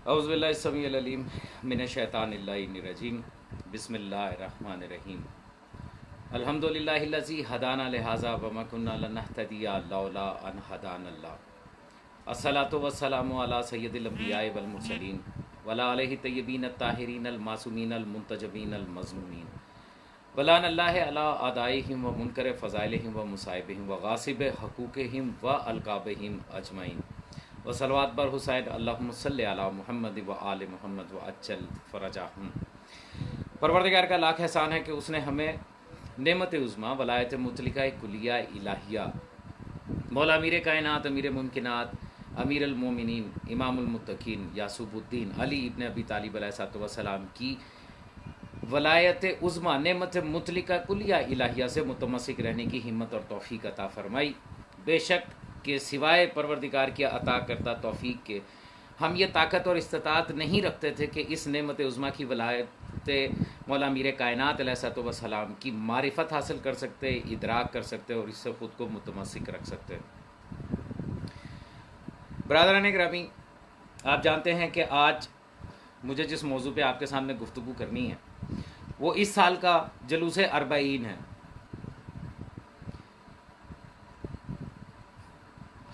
औज़ुबिल्लाहिस्समीउल अलीम मिनश्शैतानिर्रजीम बिस्मिल्लाहिर्रहमानिर्रहीम अल्हम्दुलिल्लाहिल्लज़ी हदाना लिहाज़ा वमा कुन्ना लिनहतदिया लौला अन हदानल्लाह अस्सलातु वस्सलामु अला सय्यदिल अंबिया'i वल मुरसलीन वला आलिहि तय्यबीन अत्ताहिरीन अल मासूमीन अल मुंतजबीन अल मज़मूमीन वलानल्लाहि अला अदाइहिम व मुनकर फ़ज़ाइलिहिम व मुसाइबिहिम व गासिब हकूक़िहिम व अलक़ाबिहिम अजमईन व सलवात बर हुसैन अल्लाहुम्मा सल्लि अला मुहम्मद व आले मुहम्मद व अज्जल फ़रजाहुम। परवरदिगार का लाख एहसान है कि उसने हमें नेमत उज़्मा वलायत मुतलिका कुलिया इलाहिया मौला अमीर कायनात अमीर मुमकिनात अमीर अल-मोमिनीन इमामुल मुत्तकीन यासूबुद्दीन अली इब्न अबी तालिब अलैहिस्सलातु वस्सलाम की वलायत उज़्मा नेमत मुतलिका कुलिया इलाहिया से मुतमस्सिक रहने की हिम्मत और तौफ़ीक अता फरमाई। बेशक के सिवाय परवरदिगार की अता करता तौफ़ीक के हम ये ताकत और इस्तिताअत नहीं रखते थे कि इस नेमत उज़्मा की वलायत मौला अमीर कायनात अलैहिस्सलातु वस्सलाम की मारिफत हासिल कर सकते, इदराक कर सकते और इससे ख़ुद को मुतमस्सिक रख सकते। ब्रादरान गिरामी, आप जानते हैं कि आज मुझे जिस मौजू पे आपके सामने गुफ्तगू करनी है वो इस साल का जलूस अरबाईन है।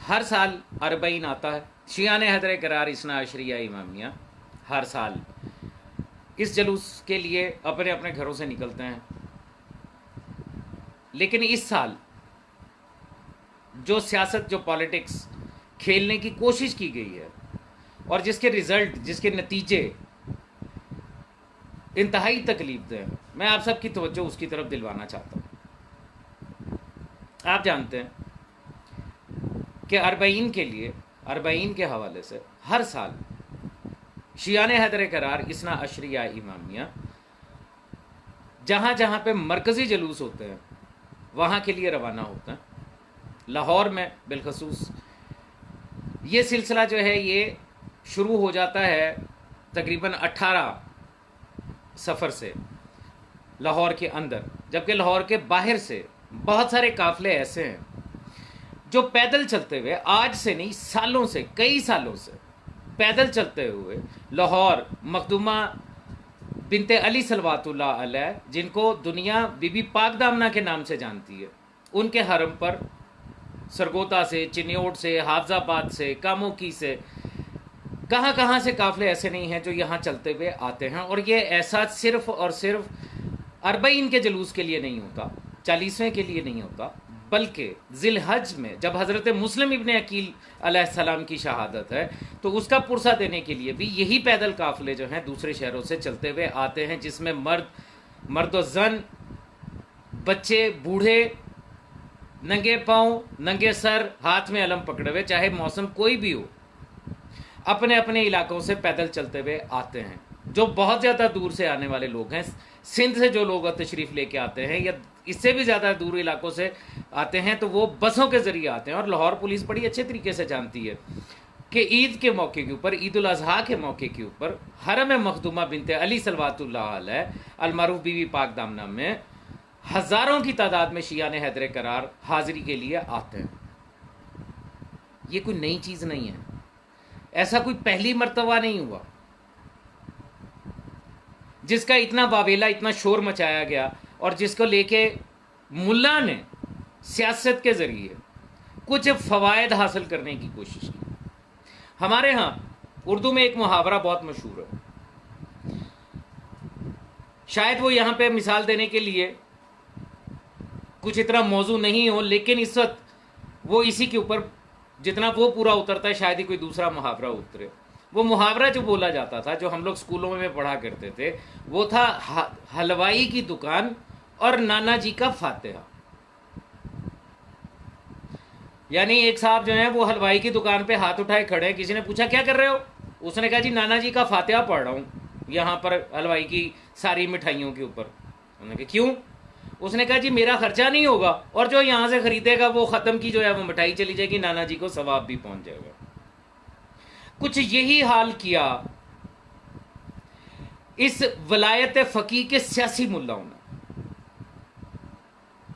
हर साल अरबाईन आता है, शियाने हैदर करार इसना अशरिया इमामिया हर साल इस जलूस के लिए अपने अपने घरों से निकलते हैं। लेकिन इस साल जो सियासत, जो पॉलिटिक्स खेलने की कोशिश की गई है और जिसके रिजल्ट, जिसके नतीजे इंतहाई तकलीफ हैं, मैं आप सबकी तवज्जो उसकी तरफ दिलवाना चाहता हूँ। आप जानते हैं कि अरबाईन के लिए, अरबाईन के हवाले से हर साल शियाने हैदर करार इसना अशरिया इमामिया जहाँ जहाँ पे मरकज़ी जलूस होते हैं वहाँ के लिए रवाना होते हैं। लाहौर में बिलखसूस ये सिलसिला जो है ये शुरू हो जाता है तकरीबन 18 सफ़र से लाहौर के अंदर, जबकि लाहौर के बाहर से बहुत सारे काफ़िले ऐसे हैं जो पैदल चलते हुए, आज से नहीं सालों से, कई सालों से पैदल चलते हुए लाहौर मखदूमा बिनते अली सलवातुल्लाह अलैह, जिनको दुनिया बीबी पाक दामना के नाम से जानती है, उनके हरम पर सरगोदा से, चिन्योट से, हाफजाबाद से, कामोकी से, कहाँ कहाँ से काफ़िले ऐसे नहीं हैं जो यहाँ चलते हुए आते हैं। और ये ऐसा सिर्फ़ और सिर्फ अरबाईन के जलूस के लिए नहीं होता, 40वें के लिए नहीं होता, बल्कि ज़िलहज में जब हज़रत मुस्लिम इब्न अकील अलैहिस्सलाम की शहादत है तो उसका पुरसा देने के लिए भी यही पैदल काफ़िले जो हैं दूसरे शहरों से चलते हुए आते हैं, जिसमें मर्द व ज़न, बच्चे, बूढ़े, नंगे पाँव, नंगे सर, हाथ में अलम पकड़े हुए, चाहे मौसम कोई भी हो, अपने अपने इलाकों से पैदल चलते हुए आते हैं। जो बहुत ज़्यादा दूर से आने वाले लोग हैं, सिंध से जो लोग तशरीफ़ लेके आते हैं या इससे भी ज़्यादा दूर इलाकों से आते हैं, तो वो बसों के ज़रिए आते हैं। और लाहौर पुलिस बड़ी अच्छे तरीके से जानती है कि ईद के मौके के ऊपर, ईद उल अज़हा के मौके के ऊपर हरम मखदूमा बिनते अली सलवातुल्लाह अलैह अलमारूफ बीबी पाक दामना में हज़ारों की तादाद में शियाने हैदर करार हाज़िरी के लिए आते हैं। ये कोई नई चीज़ नहीं है, ऐसा कोई पहली मर्तबा नहीं हुआ जिसका इतना वावेला, इतना शोर मचाया गया और जिसको लेके मुल्ला ने सियासत के ज़रिए कुछ फ़वायद हासिल करने की कोशिश की। हमारे यहाँ उर्दू में एक मुहावरा बहुत मशहूर है, शायद वो यहाँ पे मिसाल देने के लिए कुछ इतना मौजू नहीं हो, लेकिन इस वक्त वो इसी के ऊपर जितना वो पूरा उतरता है शायद ही कोई दूसरा मुहावरा उतरे। वो मुहावरा जो बोला जाता था, जो हम लोग स्कूलों में पढ़ा करते थे, वो था हलवाई की दुकान और नाना जी का फातिहा। यानी एक साहब जो है वो हलवाई की दुकान पे हाथ उठाए खड़े हैं, किसी ने पूछा क्या कर रहे हो, उसने कहा जी नाना जी का फातिहा पढ़ रहा हूँ यहाँ पर हलवाई की सारी मिठाइयों के ऊपर। उन्होंने कहा क्यों? उसने कहा जी मेरा खर्चा नहीं होगा और जो यहाँ से खरीदेगा वो ख़त्म की जो है वो मिठाई चली जाएगी, नाना जी को सवाब भी पहुँच जाएगा। कुछ यही हाल किया इस वलायत फ़कीह के सियासी मुल्लाओं ने।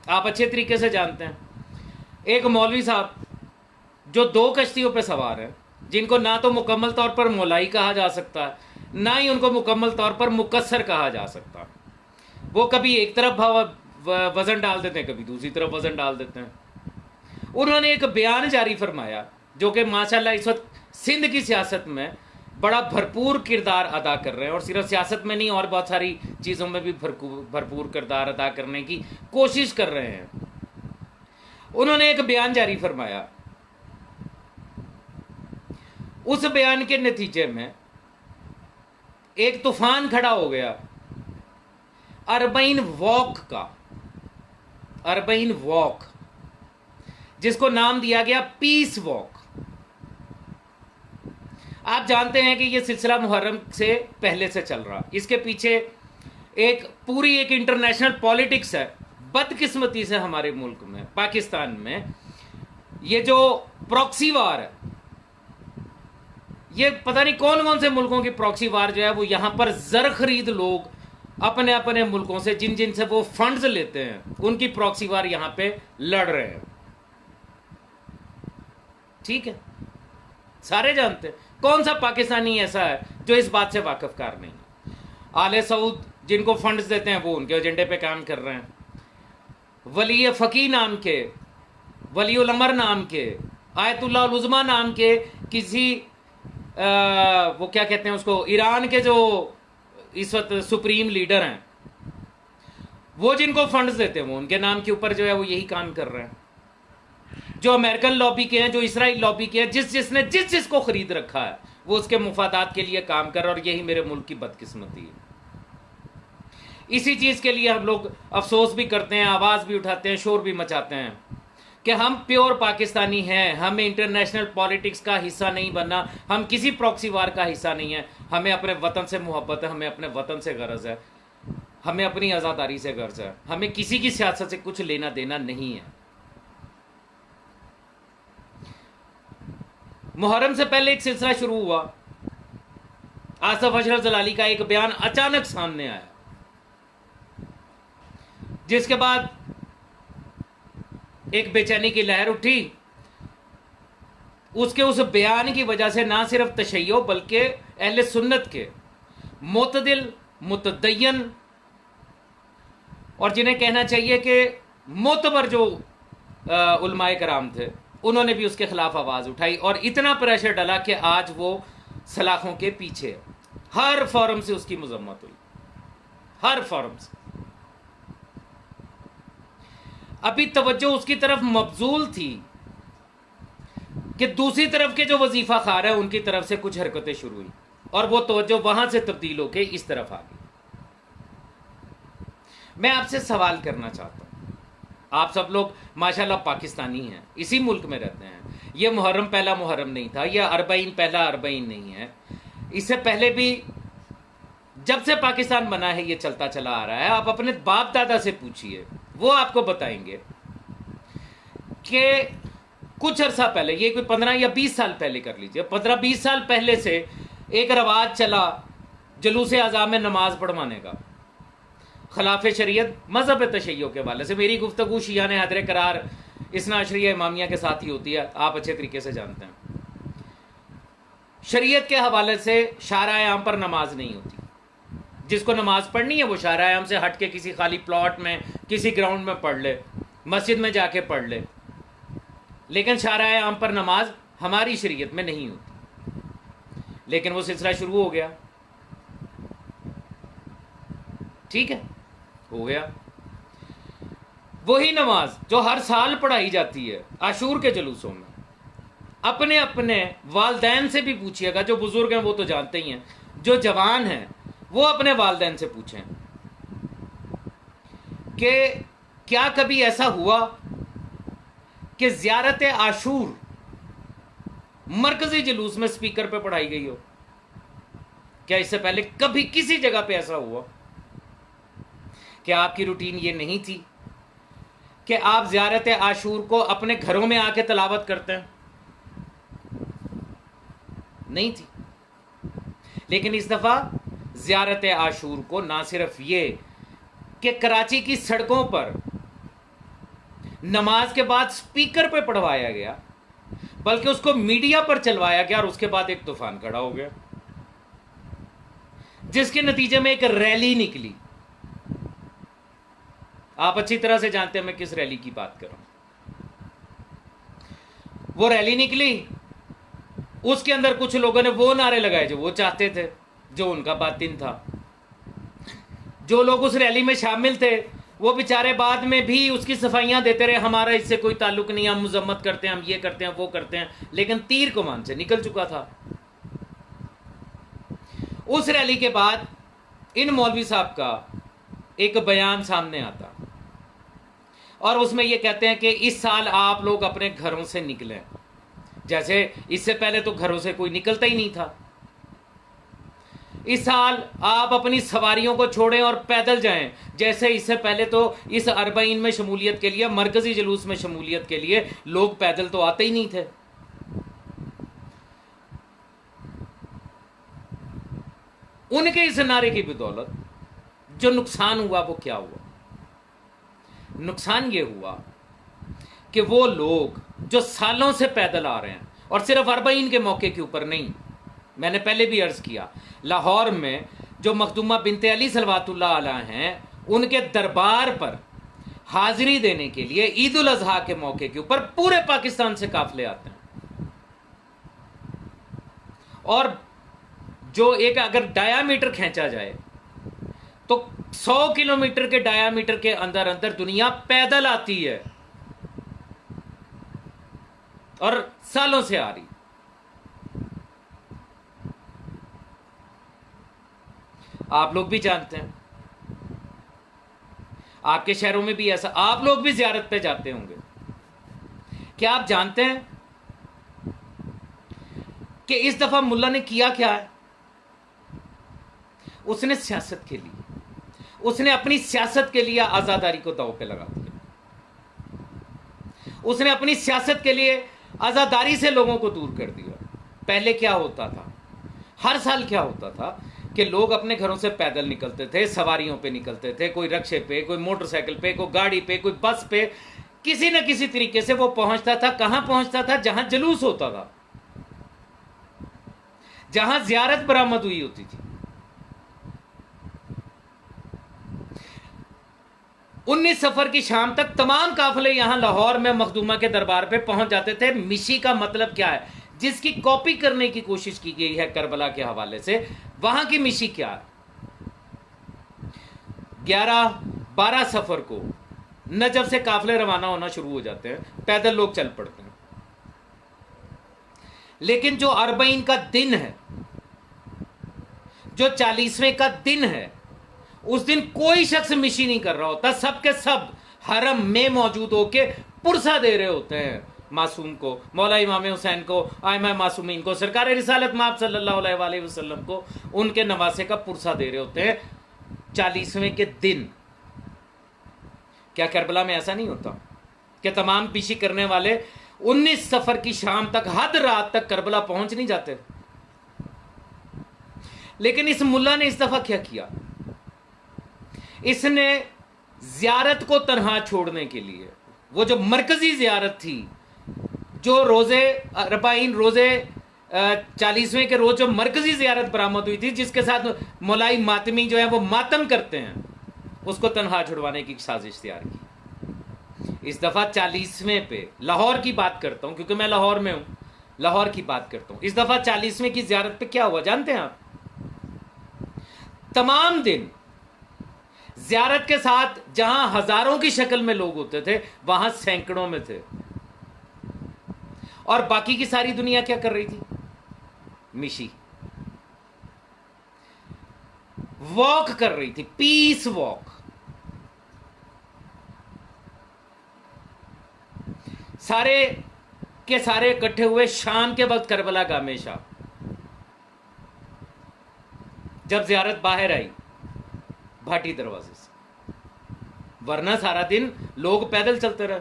आप अच्छे तरीके से जानते हैं, एक मौलवी साहब जो 2 कश्तियों पे सवार है, जिनको ना तो मुकम्मल तौर पर मौलाई कहा जा सकता है, ना ही उनको मुकम्मल तौर पर मुकस्सर कहा जा सकता। वो कभी एक तरफ वज़न डाल देते हैं, कभी दूसरी तरफ वज़न डाल देते हैं। उन्होंने एक बयान जारी फरमाया जो कि माशाल्लाह इस वक्त सिंध की सियासत में बड़ा भरपूर किरदार अदा कर रहे हैं, और सिर्फ सियासत में नहीं और बहुत सारी चीज़ों में भी भरपूर किरदार अदा करने की कोशिश कर रहे हैं। उन्होंने एक बयान जारी फरमाया। उस बयान के नतीजे में एक तूफान खड़ा हो गया अरबईन वॉक, जिसको नाम दिया गया पीस वॉक। आप जानते हैं कि यह सिलसिला मुहर्रम से पहले से चल रहा, इसके पीछे एक इंटरनेशनल पॉलिटिक्स है। बदकिस्मती से हमारे मुल्क में, पाकिस्तान में, ये जो प्रॉक्सी वार है, ये पता नहीं कौन कौन से मुल्कों की प्रॉक्सी वार जो है वो यहां पर जर खरीद लोग अपने अपने मुल्कों से जिन से वो फंड्स लेते हैं, उनकी प्रॉक्सी वार यहां पे लड़ रहे हैं। ठीक है, सारे जानते हैं कौन सा पाकिस्तानी ऐसा है जो इस बात से वाकिफकार नहीं है। आले सऊद जिनको फंड्स देते हैं वो उनके एजेंडे पे काम कर रहे हैं। वली फ़की नाम के, वली उल अमर नाम के, आयतुल्लाह उल उज़्मा नाम के किसी वो क्या कहते हैं उसको, ईरान के जो इस वक्त सुप्रीम लीडर हैं, वो जिनको फंड्स देते हैं वो उनके नाम के ऊपर जो है वो यही काम कर रहे हैं। जो अमेरिकन लॉबी के हैं, जो इसराइल लॉबी के हैं, जिसने जिसको खरीद रखा है वो उसके मुफादात के लिए काम कर रहा है। और यही मेरे मुल्क की बदकिस्मती है। इसी चीज़ के लिए हम लोग अफसोस भी करते हैं, आवाज़ भी उठाते हैं, शोर भी मचाते हैं कि हम प्योर पाकिस्तानी हैं, हमें इंटरनेशनल पॉलिटिक्स का हिस्सा नहीं बनना, हम किसी प्रॉक्सी वार का हिस्सा नहीं है, हमें अपने वतन से मोहब्बत है, हमें अपने वतन से गर्ज है, हमें अपनी आज़ादारी से गर्ज है, हमें किसी की सियासत से कुछ लेना देना नहीं है। मुहर्रम से पहले एक सिलसिला शुरू हुआ। आसफ अशरफ जलाली का एक बयान अचानक सामने आया, जिसके बाद एक बेचैनी की लहर उठी। उसके उस बयान की वजह से ना सिर्फ तशय्यो बल्कि अहले सुन्नत के मुतदिल, मुतदय्यन और जिन्हें कहना चाहिए कि मोतबर जो उलमाए कराम थे, उन्होंने भी उसके खिलाफ आवाज़ उठाई और इतना प्रेशर डाला कि आज वो सलाखों के पीछे है। हर फोरम से उसकी मजम्मत हुई, हर फोरम से। अभी तवज्जो उसकी तरफ मबजूल थी कि दूसरी तरफ के जो वजीफा खार है उनकी तरफ से कुछ हरकतें शुरू हुई और वो तवज्जो वहां से तब्दील होकर इस तरफ आ गई। मैं आपसे सवाल करना चाहता हूं, आप सब लोग माशाल्लाह पाकिस्तानी हैं, इसी मुल्क में रहते हैं। ये मुहर्रम पहला मुहर्रम नहीं था, यह अरबईन पहला अरबईन नहीं है। इससे पहले भी जब से पाकिस्तान बना है ये चलता चला आ रहा है। आप अपने बाप दादा से पूछिए, वो आपको बताएंगे कि कुछ अरसा पहले, ये कोई 15 या 20 साल पहले कर लीजिए, 15-20 साल पहले से एक रवाज चला जुलूस आज़ा में नमाज पढ़वाने का, खिलाफ शरीयत मजहब तशय्यो के वाले से। मेरी गुफ्तगू शिया ने हदरे करार इसना अशरिया इमामिया के साथ ही होती है, आप अच्छे तरीके से जानते हैं। शरीयत के हवाले से शारा आम पर नमाज नहीं होती। जिसको नमाज पढ़नी है वो शारा आम से हट के किसी खाली प्लॉट में, किसी ग्राउंड में पढ़ ले, मस्जिद में जाके पढ़ ले, लेकिन शारा आम पर नमाज हमारी शरीयत में नहीं होती। लेकिन वो सिलसिला शुरू हो गया, ठीक है, हो गया। वही नमाज जो हर साल पढ़ाई जाती है आशूर के जुलूसों में, अपने अपने वालदैन से भी पूछिएगा, जो बुजुर्ग हैं वो तो जानते ही हैं, जो जवान हैं वो अपने वालदैन से पूछें कि क्या कभी ऐसा हुआ कि ज़ियारत आशूर मरकजी जुलूस में स्पीकर पे पढ़ाई गई हो? क्या इससे पहले कभी किसी जगह पे ऐसा हुआ? क्या आपकी रूटीन ये नहीं थी कि आप ज़ियारत आशूर को अपने घरों में आके तलावत करते हैं? नहीं थी। लेकिन इस दफ़ा ज़ियारत आशूर को ना सिर्फ ये कि कराची की सड़कों पर नमाज के बाद स्पीकर पे पढ़वाया गया, बल्कि उसको मीडिया पर चलवाया गया और उसके बाद एक तूफान खड़ा हो गया, जिसके नतीजे में एक रैली निकली। आप अच्छी तरह से जानते हैं मैं किस रैली की बात कर रहा हूं। वो रैली निकली, उसके अंदर कुछ लोगों ने वो नारे लगाए जो वो चाहते थे, जो उनका बातिन था। जो लोग उस रैली में शामिल थे वो बेचारे बाद में भी उसकी सफाइयां देते रहे, हमारा इससे कोई ताल्लुक नहीं, हम मजम्मत करते हैं, हम ये करते हैं, वो करते हैं, लेकिन तीर कमान से निकल चुका था। उस रैली के बाद इन मौलवी साहब का एक बयान सामने आता और उसमें ये कहते हैं कि इस साल आप लोग अपने घरों से निकलें, जैसे इससे पहले तो घरों से कोई निकलता ही नहीं था। इस साल आप अपनी सवारियों को छोड़ें और पैदल जाएं, जैसे इससे पहले तो इस अरबाइन में शमूलियत के लिए, मरकजी जुलूस में शमूलियत के लिए लोग पैदल तो आते ही नहीं थे। उनके इस नारे की बदौलत जो नुकसान हुआ वो क्या हुआ? नुकसान ये हुआ कि वो लोग जो सालों से पैदल आ रहे हैं, और सिर्फ अरबाइन के मौके के ऊपर नहीं, मैंने पहले भी अर्ज किया, लाहौर में जो मखदूमा बिनते अली सलवातुल्लाह अलैहा हैं, उनके दरबार पर हाजिरी देने के लिए ईद उल अजहा के मौके के ऊपर पूरे पाकिस्तान से काफिले आते हैं। और जो एक अगर डायामीटर खींचा जाए तो 100 किलोमीटर के डायामीटर के अंदर अंदर दुनिया पैदल आती है और सालों से आ रही। आप लोग भी जानते हैं, आपके शहरों में भी ऐसा, आप लोग भी ज़ियारत पे जाते होंगे। क्या आप जानते हैं कि इस दफा मुल्ला ने किया क्या है? उसने सियासत के लिए, उसने अपनी सियासत के लिए आजादारी को दांव पे लगा दिया। उसने अपनी सियासत के लिए आजादारी से लोगों को दूर कर दिया। पहले क्या होता था, हर साल क्या होता था कि लोग अपने घरों से पैदल निकलते थे, सवारियों पे निकलते थे, कोई रिक्शे पे, कोई मोटरसाइकिल पे, कोई गाड़ी पे, कोई बस पे, किसी न किसी तरीके से वो पहुंचता था। कहां पहुंचता था? जहां जुलूस होता था, जहां जियारत बरामद हुई होती थी। 19 सफर की शाम तक तमाम काफिले यहां लाहौर में मखदूमा के दरबार पे पहुंच जाते थे। मिशी का मतलब क्या है, जिसकी कॉपी करने की कोशिश की गई है करबला के हवाले से, वहां की मिशी क्या है? 11-12 सफर को नजफ से काफिले रवाना होना शुरू हो जाते हैं, पैदल लोग चल पड़ते हैं। लेकिन जो अरबईन का दिन है, जो 40वें का दिन है, उस दिन कोई शख्स मिशी नहीं कर रहा होता। सब के सब हरम में मौजूद होके पुरसा दे रहे होते हैं मासूम को, मौला इमाम हुसैन को, आइमा मासूमीन को, सरकार रिसालत माब सल्लल्लाहु अलैहि वसल्लम को, उनके नवासे का पुरसा दे रहे होते हैं 40वें के दिन। क्या करबला में ऐसा नहीं होता कि तमाम पीछी करने वाले 19 सफर की शाम तक, हद रात तक करबला पहुंच नहीं जाते? लेकिन इस मुल्ला ने इस दफा क्या किया, इसने जियारत को तनहा छोड़ने के लिए, वो जो मरकजी जियारत थी, जो रोजे अरबाइन, रोजे 40वें के रोज जो मरकजी जियारत बरामद हुई थी, जिसके साथ मौलाई मातमी जो है वो मातम करते हैं, उसको तनहा छुड़वाने की साजिश तैयार की। इस दफा 40वें पे, लाहौर की बात करता हूं क्योंकि मैं लाहौर में हूं, लाहौर की बात करता हूं। इस दफा 40वें की जियारत पे क्या हुआ जानते हैं आप? तमाम दिन जियारत के साथ जहां हजारों की शक्ल में लोग होते थे, वहां सैकड़ों में थे। और बाकी की सारी दुनिया क्या कर रही थी? मिशी, वॉक कर रही थी, पीस वॉक। सारे के सारे इकट्ठे हुए शाम के वक्त करबला का, हमेशा जब जियारत बाहर आई भाटी दरवाजे से, वरना सारा दिन लोग पैदल चलते रहे।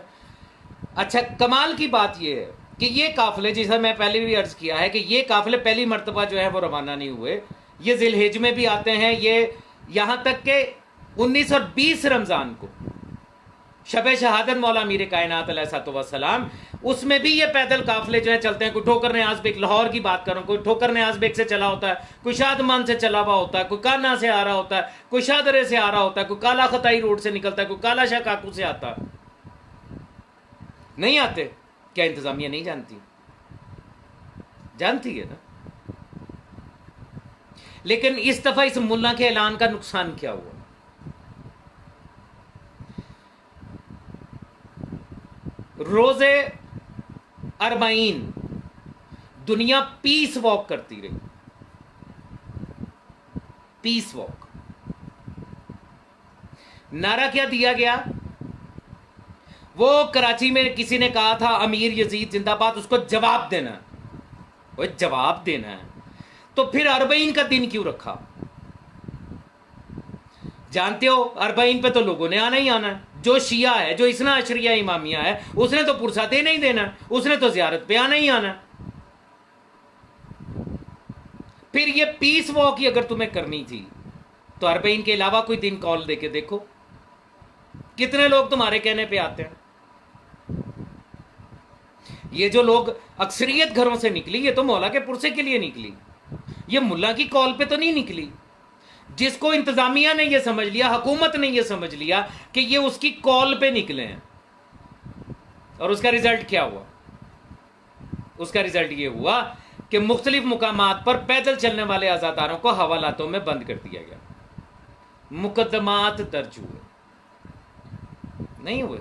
अच्छा, कमाल की बात यह है कि ये काफिले, जैसा मैं पहले भी अर्ज किया है कि ये काफिले पहली मर्तबा जो है वो रवाना नहीं हुए, ये जिलहिज में भी आते हैं। ये यहां तक के 19 और 20 रमजान को शब शहादत मौला अमीर कायनात अलैहिस्सलाम, उसमें भी ये पैदल काफिले जो है चलते हैं। कोई ठोकर न्याज़ बेग, लाहौर की बात करूं, कोई ठोकर न्याज़ बेग से चला होता है, कोई शादमान से चला हुआ होता है, कोई कान्हा से आ रहा होता है, कोई शादरे से आ रहा होता है, कोई काला खताई रोड से निकलता है, कोई काला शाह काकू से आता है। नहीं आते? क्या इंतजामिया नहीं जानती? जानती है ना। लेकिन इस दफा इस मुल्ला के ऐलान का नुकसान क्या हुआ? रोजे अरबाइन दुनिया पीस वॉक करती रही, पीस वॉक। नारा क्या दिया गया? वो कराची में किसी ने कहा था अमीर यजीद जिंदाबाद, उसको जवाब देना है। वो जवाब देना है तो फिर अरबाइन का दिन क्यों रखा? जानते हो अरबाइन पे तो लोगों ने आना ही आना है। जो शिया है, जो इसना अशरिया इमामिया है, उसने तो पुरसा देना ही देना, उसने तो जियारत पे आना ही आना। फिर ये पीस वॉक ही अगर तुम्हें करनी थी तो अरबाइन के अलावा कोई दिन कॉल देके देखो, कितने लोग तुम्हारे कहने पे आते हैं। ये जो लोग अक्सरियत घरों से निकली, ये तो मौला के पुरसे के लिए निकली, ये मुल्ला की कॉल पे तो नहीं निकली। जिसको इंतजामिया ने यह समझ लिया, हुकूमत ने यह समझ लिया कि ये उसकी कॉल पे निकले हैं, और उसका रिजल्ट क्या हुआ? उसका रिजल्ट ये हुआ कि मुख्तलिफ मुकामात पर पैदल चलने वाले आजादारों को हवालातों में बंद कर दिया गया, मुकदमात दर्ज हुए, नहीं हुए।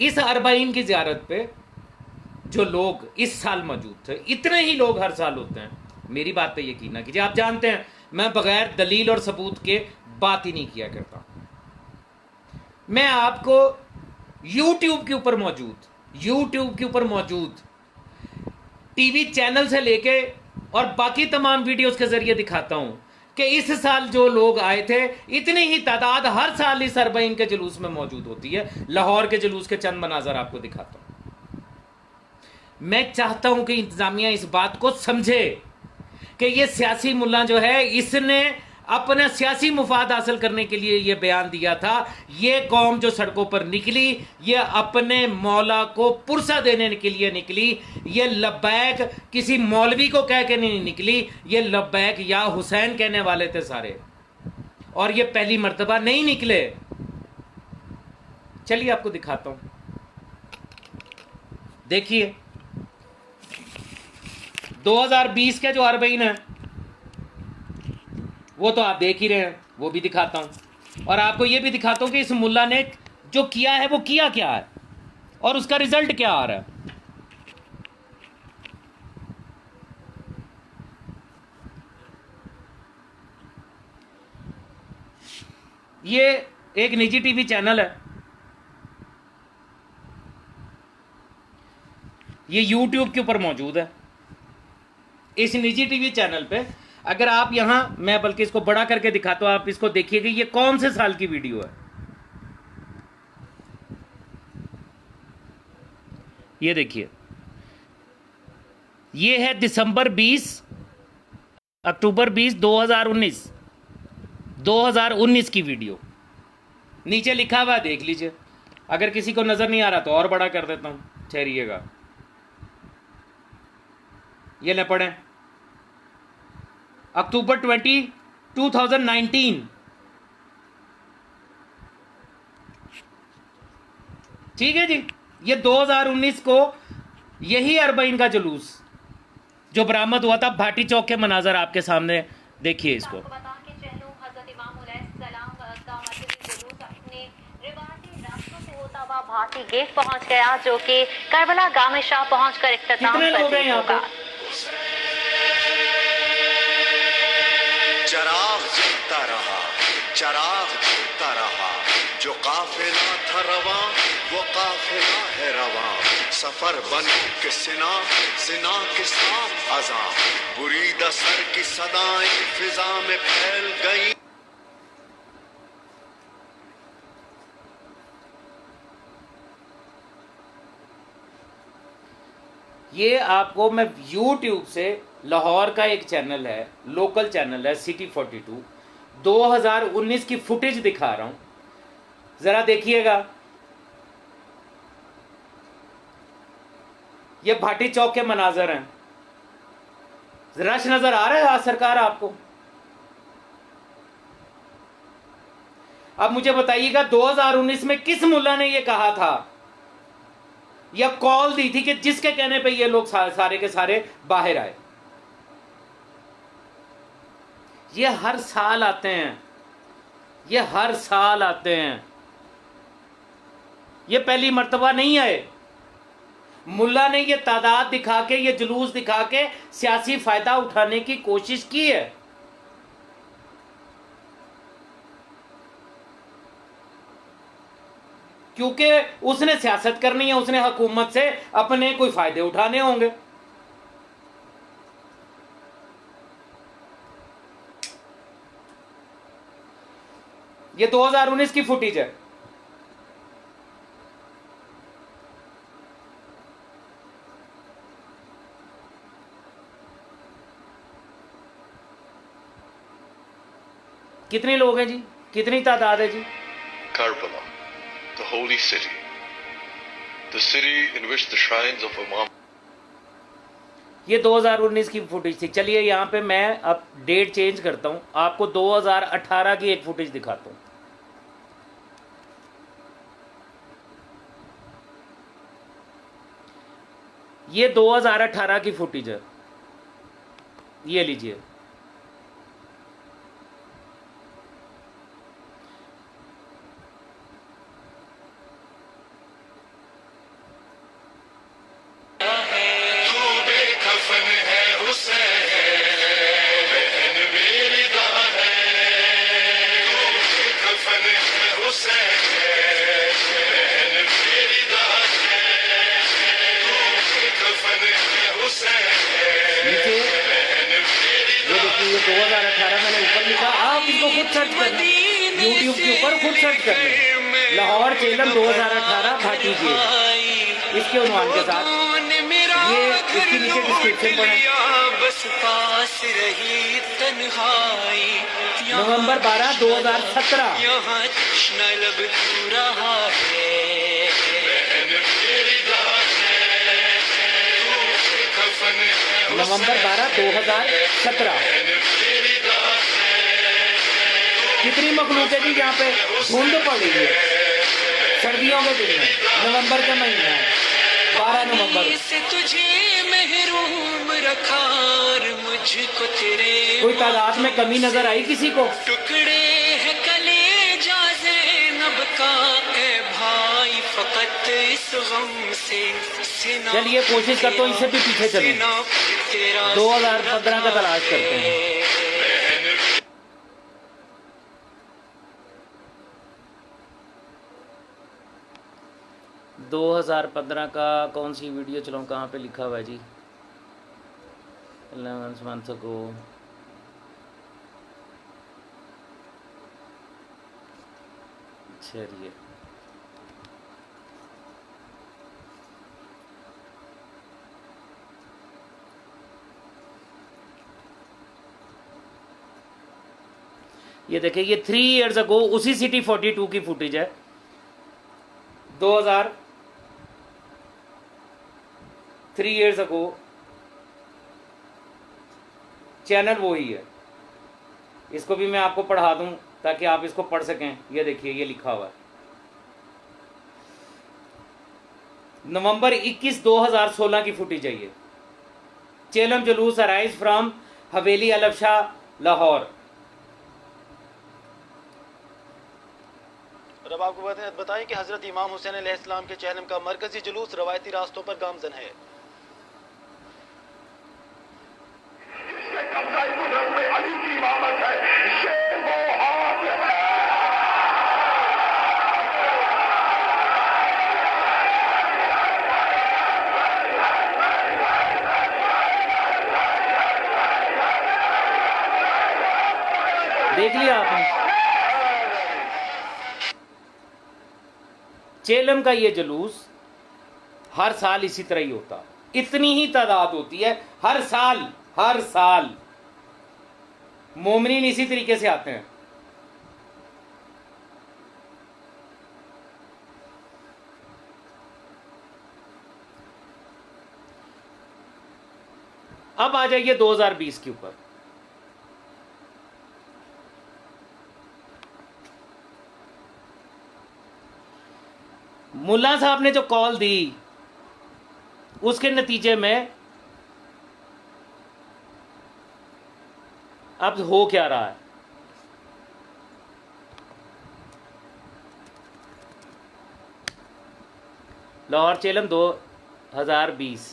इस अरबाइन की जियारत पे जो लोग इस साल मौजूद थे, इतने ही लोग हर साल होते हैं, मेरी बात पे यकीन ना कीजिए। आप जानते हैं मैं बगैर दलील और सबूत के बात ही नहीं किया करता। मैं आपको यूट्यूब के ऊपर मौजूद टीवी चैनल से लेके और बाकी तमाम वीडियोस के जरिए दिखाता हूं कि इस साल जो लोग आए थे, इतनी ही तादाद हर साल इस अरबाइन के जुलूस में मौजूद होती है। लाहौर के जुलूस के चंद मनाजर आपको दिखाता हूं। मैं चाहता हूं कि इंतजामिया इस बात को समझे कि ये सियासी मुल्ला जो है, इसने अपना सियासी मुफाद हासिल करने के लिए ये बयान दिया था। ये कौम जो सड़कों पर निकली, ये अपने मौला को पुरसा देने के लिए निकली। ये लब्बैक किसी मौलवी को कह के नहीं निकली, ये लब्बैक या हुसैन कहने वाले थे सारे, और ये पहली मर्तबा नहीं निकले। चलिए आपको दिखाता हूं, देखिए 2020 के जो अरबाइन है वो तो आप देख ही रहे हैं, वो भी दिखाता हूं, और आपको ये भी दिखाता हूं कि इस मुल्ला ने जो किया है वो किया क्या है और उसका रिजल्ट क्या आ रहा है। ये एक निजी टीवी चैनल है, ये यूट्यूब के ऊपर मौजूद है। इस निजी टीवी चैनल पे अगर आप यहां, मैं बल्कि इसको बड़ा करके दिखाता हूं, आप इसको देखिएगा ये कौन से साल की वीडियो है। ये देखिए, ये है दिसंबर 20 अक्टूबर 20 2019 की वीडियो। नीचे लिखा हुआ देख लीजिए, अगर किसी को नजर नहीं आ रहा तो और बड़ा कर देता हूं, ठहरिएगा। ये ले पढ़ें, अक्टूबर 2019, ठीक है जी। ये 2019 को यही अरबाइन का जुलूस जो बरामद हुआ था, भाटी चौक के मनाजर आपके सामने देखिए इसको। भाटी गेट पहुंच गया, जो कि करबला गामे शाह पहुंचकर इख्तिताम पजीर होगा। चराग जलता रहा, चराग जलता रहा, जो काफिला था रवा वो काफिला है रवा। सफर बनो के सिना, सिना के साथ अज़ां, बुरीदा सर की सदाएं फिजा में फैल गई। ये आपको मैं YouTube से, लाहौर का एक चैनल है, लोकल चैनल है सिटी 42, 2019 की फुटेज दिखा रहा हूं, जरा देखिएगा। ये भाटी चौक के मनाजर हैं। रश नजर आ रहा है आज सरकार आपको? अब मुझे बताइएगा 2019 में किस मुल्ला ने ये कहा था या कॉल दी थी कि जिसके कहने पे ये लोग सारे के सारे बाहर आए? ये हर साल आते हैं, ये हर साल आते हैं, ये पहली मर्तबा नहीं आए। मुल्ला ने ये तादाद दिखा के, ये जुलूस दिखा के सियासी फायदा उठाने की कोशिश की है। क्योंकि उसने सियासत करनी है, उसने हुकूमत से अपने कोई फायदे उठाने होंगे। ये 2019 की फुटेज है। कितने लोग हैं जी? कितनी तादाद है जी? Karbala, the holy city, the city in which the shrines of Imam ये 2019 की फुटेज थी। चलिए यहाँ पे मैं अब डेट चेंज करता हूँ, आपको 2018 की एक फुटेज दिखाता हूँ। ये 2018 की फुटेज है, ये लीजिए। नीचे ये देखिए, ये 2018 मैंने ऊपर लिखा, आप इसको खुद सर्च करना, यूट्यूब के ऊपर खुद सर्च कर लें, लाहौर चेलम 2018 भाटी जी, इसके उन्वान के साथ। ये इसकी नीचे डिस्क्रिप्शन पढ़ें। नवंबर 12 2017। नवंबर 12 2017। कितनी मखलूक है जी यहाँ पे? धुंध पड़ी है सर्दियों के दिन में, नवंबर का महीना है, 12 नवंबर। कोई तादाद में कमी नजर आई किसी को? टुकड़े है कलेजा ज़ैनब का, ए भाई फकत इस गम से। चलिए कोशिश करता हूँ इससे भी पीछे चलूं, 2015 का तलाश करते हैं। 2015 का कौन सी वीडियो चलाऊं, कहाँ पे लिखा हुआ है जी? 11 months ago। चलिए ये देखिए, ये 3 years ago उसी सिटी 42 की फुटेज है। 3 years ago चैनल वो ही है। इसको भी मैं आपको पढ़ा दूं ताकि आप इसको पढ़ सकें। ये देखिए, ये लिखा हुआ है नवंबर 21 2016 की फुटेज है ये। चेलम जुलूस अराइज फ्रॉम हवेली अलफशाह लाहौर। अब आपको बताएं कि हजरत इमाम हुसैन अलैहिस्सलाम के चेहलम का मरकजी जुलूस रवायती रास्तों पर गामजन है। देख लिया आपने? चेलम का ये जुलूस हर साल इसी तरह ही होता, इतनी ही तादाद होती है हर साल। मोमिनीन इसी तरीके से आते हैं। अब आ जाइए 2020 के ऊपर। मुल्ला साहब ने जो कॉल दी उसके नतीजे में अब हो क्या रहा है? लाहौर चेलम 2020।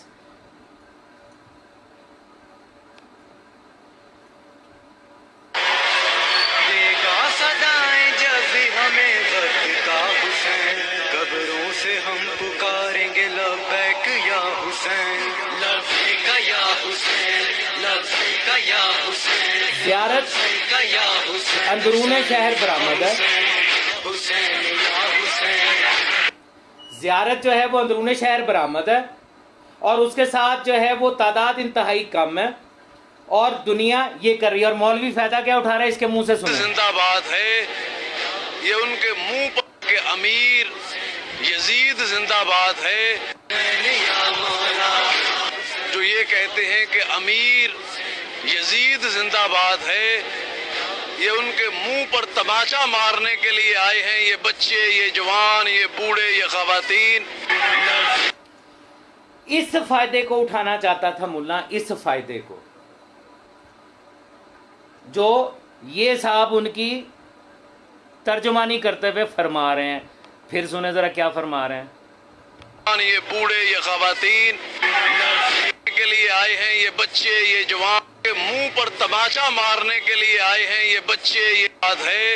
देगा सदाएं जब भी हमें वक्त का हुसैन, कब्रों से हम पुकारेंगे लब्बैक या हुसैन, लब्बैक या हुसैन, लब्बैक या हुसैन, ज़ियारत या हुसैन, अंदरूने शहर बरामद है। हुसैन या हुसैन। ज़ियारत जो है वो अंदरूने शहर बरामद है और उसके साथ जो है वो तादाद इंतहाई कम है और दुनिया ये कर रही है। और मौलवी फायदा क्या उठा रहा है, इसके मुंह से सुनो। जिंदाबाद है, ये उनके मुंह पर के अमीर यजीद जिंदाबाद है, जो ये कहते हैं कि अमीर यजीद जिंदाबाद है। ये उनके मुंह पर तमाचा मारने के लिए आए हैं, ये बच्चे, ये जवान, ये बूढ़े, ये खवातीन। इस फायदे को उठाना चाहता था मुल्ला, इस फायदे को जो ये साहब उनकी तर्जुमानी करते हुए फरमा रहे हैं। फिर सुने जरा क्या फरमा रहे हैं। ये बूढ़े, ये खवातीन के लिए आए हैं, ये बच्चे, ये जवान के मुंह पर तमाचा मारने के लिए आए हैं, ये बच्चे, ये बात है।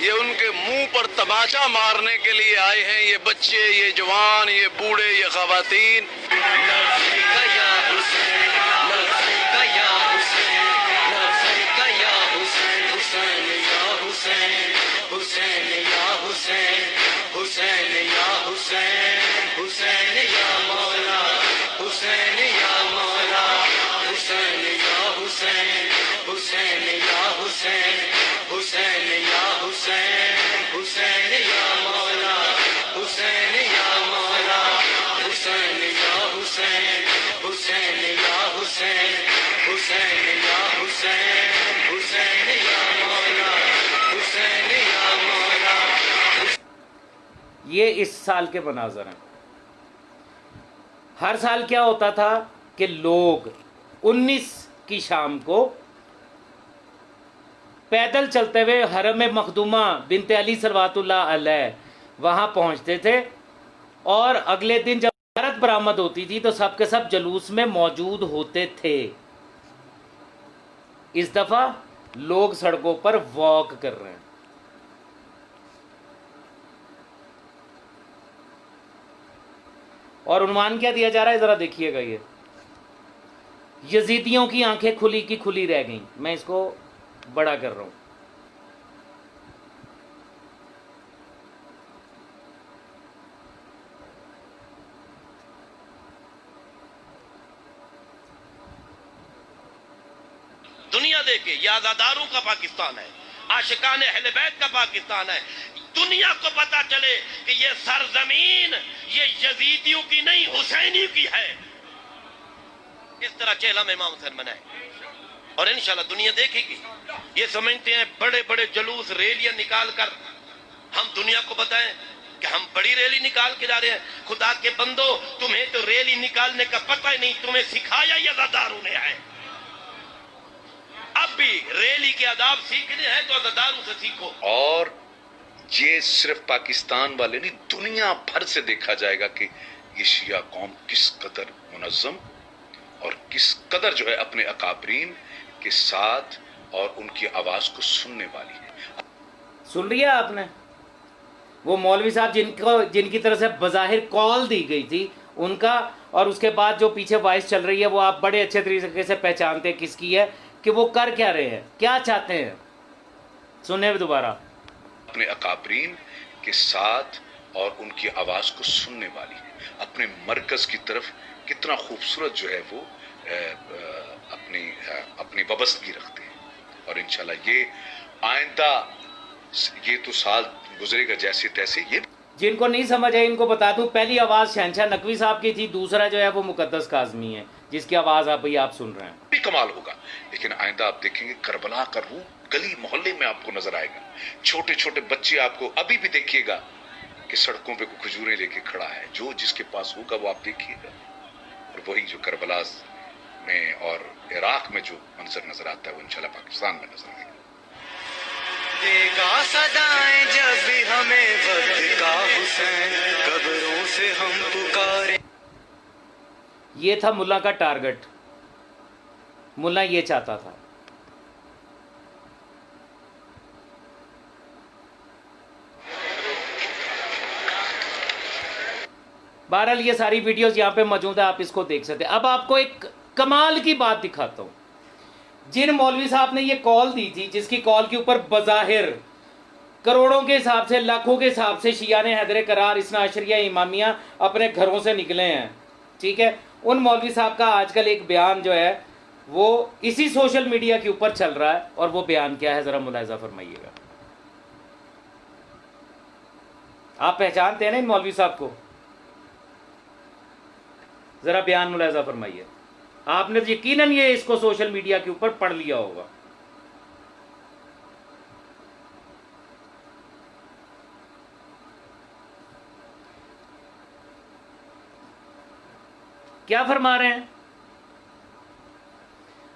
ये उनके मुंह पर तमाचा मारने के लिए आए हैं, ये बच्चे, ये जवान, ये बूढ़े, ये खवातीन। ये इस साल के मनाज़र हैं। हर साल क्या होता था कि लोग 19 की शाम को पैदल चलते हुए हरम मखदूमा बिनते अली सलवातुल्लाह अलैह वहाँ पहुँचते थे और अगले दिन जब ज़ियारत बरामद होती थी तो सब के सब जलूस में मौजूद होते थे। इस दफ़ा लोग सड़कों पर वॉक कर रहे हैं। और उन्वान क्या दिया जा रहा है, ज़रा देखिएगा। ये यजीदियों की आंखें खुली की खुली रह गईं। मैं इसको बड़ा कर रहा हूं। दुनिया देखे, ये आजादारों का पाकिस्तान है, आशिकान अहले बैत का पाकिस्तान है। दुनिया को पता चले कि ये सरजमीन ये यजीदियों की नहीं हुसैनियों की है। इस तरह चेहला में इमाम हुसैन बनाए और इंशाल्लाह दुनिया देखेगी। ये समझते हैं बड़े बड़े जुलूस रैलियां निकाल कर हम दुनिया को बताएं कि हम बड़ी रैली निकाल के जा रहे हैं। खुदा के बंदो, तुम्हें तो रैली निकालने का पता ही नहीं, तुम्हें सिखाया ही अज़ादारों ने है। अब भी रैली के आदाब सीखने हैं तो अज़ादारों से सीखो। और ये सिर्फ पाकिस्तान वाले नहीं, दुनिया भर से देखा जाएगा कि ये शिया कौम किस कदर मुनज़्ज़म और किस कदर जो है अपने अकाबरीन के साथ और उनकी आवाज को सुनने वाली है। सुन लिया आपने? वो मौलवी साहब जिनकी तरफ से बज़ाहिर कॉल दी गई थी उनका, और उसके बाद जो पीछे वॉइस चल रही है वो आप बड़े अच्छे तरीके से पहचानते हैं किसकी है, कि वो कर क्या रहे हैं, क्या चाहते हैं। सुने दोबारा। अपने अकाबरीन के साथ और उनकी आवाज को सुनने वाली है, अपने मरकज की तरफ कितना खूबसूरत जो है वो अपनी वाबस्तगी रखते हैं। और इंशाल्लाह ये आइंदा, ये तो साल गुजरेगा जैसे तैसे, ये जिनको नहीं समझ है इनको बता दूं, पहली आवाज़ शहनशाह नकवी साहब की थी, दूसरा जो है वो मुकद्दस काज़मी है जिसकी आवाज़ आप सुन रहे हैं। भी कमाल होगा। लेकिन आइंदा आप देखेंगे करबला का रूप गली मोहल्ले में आपको नजर आएगा। छोटे छोटे बच्चे आपको अभी भी देखिएगा कि सड़कों पे खजूरें लेके खड़ा है, जो जिसके पास होगा वो आप देखिएगा। और वही जो करबला में और इराक में जो मंजर नजर आता है वो इंशाल्लाह पाकिस्तान में नजर आएगा। देगा सदाएं जब भी हमें वक्त का हुसैन, कब्रों से हम पुकारे। ये था मुल्ला का टारगेट, मुल्ला ये चाहता था। बहरहाल ये सारी वीडियोस यहाँ पे मौजूद है, आप इसको देख सकते हैं। अब आपको एक कमाल की बात दिखाता हूँ। जिन मौलवी साहब ने ये कॉल दी थी, जिसकी कॉल के ऊपर बज़ाहिर करोड़ों के हिसाब से, लाखों के हिसाब से शियाने हैदर करार इस्ना अशरिया इमामिया अपने घरों से निकले हैं, ठीक है, उन मौलवी साहब का आजकल एक बयान जो है वो इसी सोशल मीडिया के ऊपर चल रहा है। और वो बयान क्या है ज़रा मुलाहिज़ा फरमाइएगा। आप पहचानते हैं ना इन मौलवी साहब को? ज़रा बयान मुलाहिज़ा फरमाइए। आपने यकीनन ये इसको सोशल मीडिया के ऊपर पढ़ लिया होगा। क्या फरमा रहे हैं?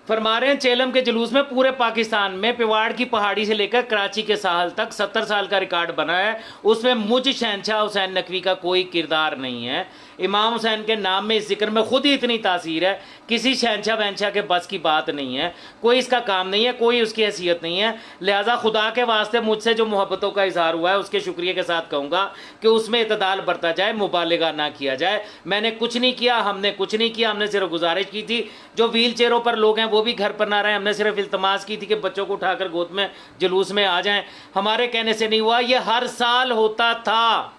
फरमा रहे हैं चेलम के जुलूस में पूरे पाकिस्तान में पिवाड़ की पहाड़ी से लेकर कराची के साहल तक 70 साल का रिकॉर्ड बना है, उसमें मुझ शहनशाह हुसैन नकवी का कोई किरदार नहीं है। इमाम हुसैन के नाम में इस जिक्र में खुद ही इतनी तासीर है, किसी शहनशाह वहनशाह के बस की बात नहीं है, कोई इसका काम नहीं है, कोई उसकी हैसियत नहीं है। लिहाजा खुदा के वास्ते मुझसे जो मोहब्बतों का इजहार हुआ है उसके शुक्रिया के साथ कहूँगा कि उसमें इतदाल बरता जाए, मुबालिगा ना किया जाए। मैंने कुछ नहीं किया, हमने कुछ नहीं किया, हमने सिर्फ गुजारिश की थी। जो व्हील चेयरों पर लोग हैं वो भी घर पर ना रहे, हमने सिर्फ इल्तमास की थी कि बच्चों को उठाकर गोद में जुलूस में आ जाएं। हमारे कहने से नहीं हुआ, ये हर साल होता था,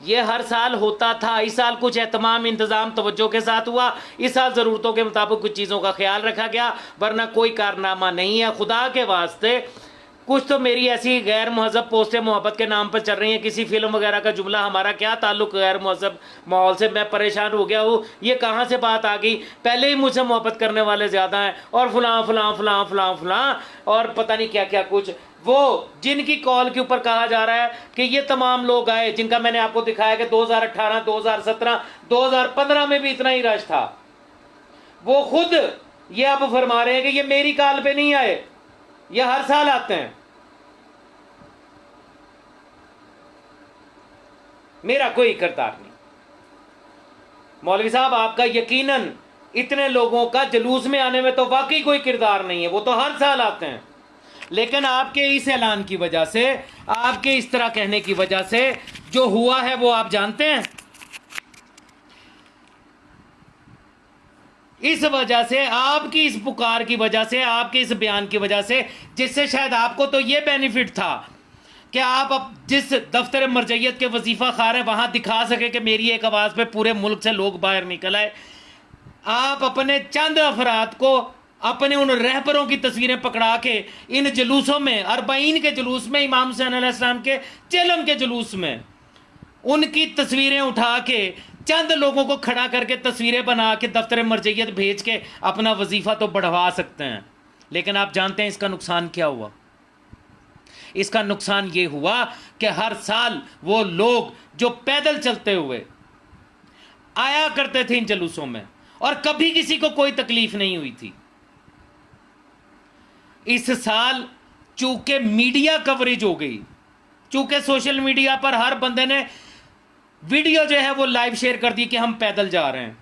ये हर साल होता था। इस साल कुछ एहतमाम, इंतज़ाम, तवज्जो के साथ हुआ। इस साल ज़रूरतों के मुताबिक कुछ चीज़ों का ख्याल रखा गया, वरना कोई कारनामा नहीं है। खुदा के वास्ते कुछ तो मेरी ऐसी गैर महज़ब पोस्टें मोहब्बत के नाम पर चल रही हैं, किसी फिल्म वगैरह का जुमला, हमारा क्या ताल्लुक गैर महज़ब माहौल से। मैं परेशान हो गया हूँ, ये कहाँ से बात आ गई? पहले ही मुझसे मोहब्बत करने वाले ज़्यादा हैं और फलां फलां फलां फलां फलां और पता नहीं क्या क्या कुछ। वो जिनकी कॉल के ऊपर कहा जा रहा है कि ये तमाम लोग आए, जिनका मैंने आपको दिखाया कि 2018, 2017, 2015 में भी इतना ही रश था, वो खुद ये अब फरमा रहे हैं कि ये मेरी कॉल पे नहीं आए, ये हर साल आते हैं, मेरा कोई किरदार नहीं। मौलवी साहब, आपका यकीनन इतने लोगों का जुलूस में आने में तो वाकई कोई किरदार नहीं है, वो तो हर साल आते हैं। लेकिन आपके इस ऐलान की वजह से, आपके इस तरह कहने की वजह से जो हुआ है वो आप जानते हैं। इस वजह से, आपकी इस पुकार की वजह से, आपके इस बयान की वजह से, जिससे शायद आपको तो ये बेनिफिट था कि आप अब जिस दफ्तर मरजैयत के वजीफा खार हैं वहां दिखा सके कि मेरी एक आवाज़ पे पूरे मुल्क से लोग बाहर निकल आए। आप अपने चंद अफराद को, अपने उन रहबरों की तस्वीरें पकड़ा के इन जुलूसों में, अरबाइन के जुलूस में, इमाम हुसैन अलैहिस्सलाम के चेलम के जुलूस में, उनकी तस्वीरें उठा के चंद लोगों को खड़ा करके तस्वीरें बना के दफ्तर मरजैयत भेज के अपना वजीफा तो बढ़वा सकते हैं। लेकिन आप जानते हैं इसका नुकसान क्या हुआ? इसका नुकसान ये हुआ कि हर साल वो लोग जो पैदल चलते हुए आया करते थे इन जुलूसों में और कभी किसी को कोई तकलीफ नहीं हुई थी, इस साल चूंकि मीडिया कवरेज हो गई, चूंकि सोशल मीडिया पर हर बंदे ने वीडियो जो है वो लाइव शेयर कर दी कि हम पैदल जा रहे हैं,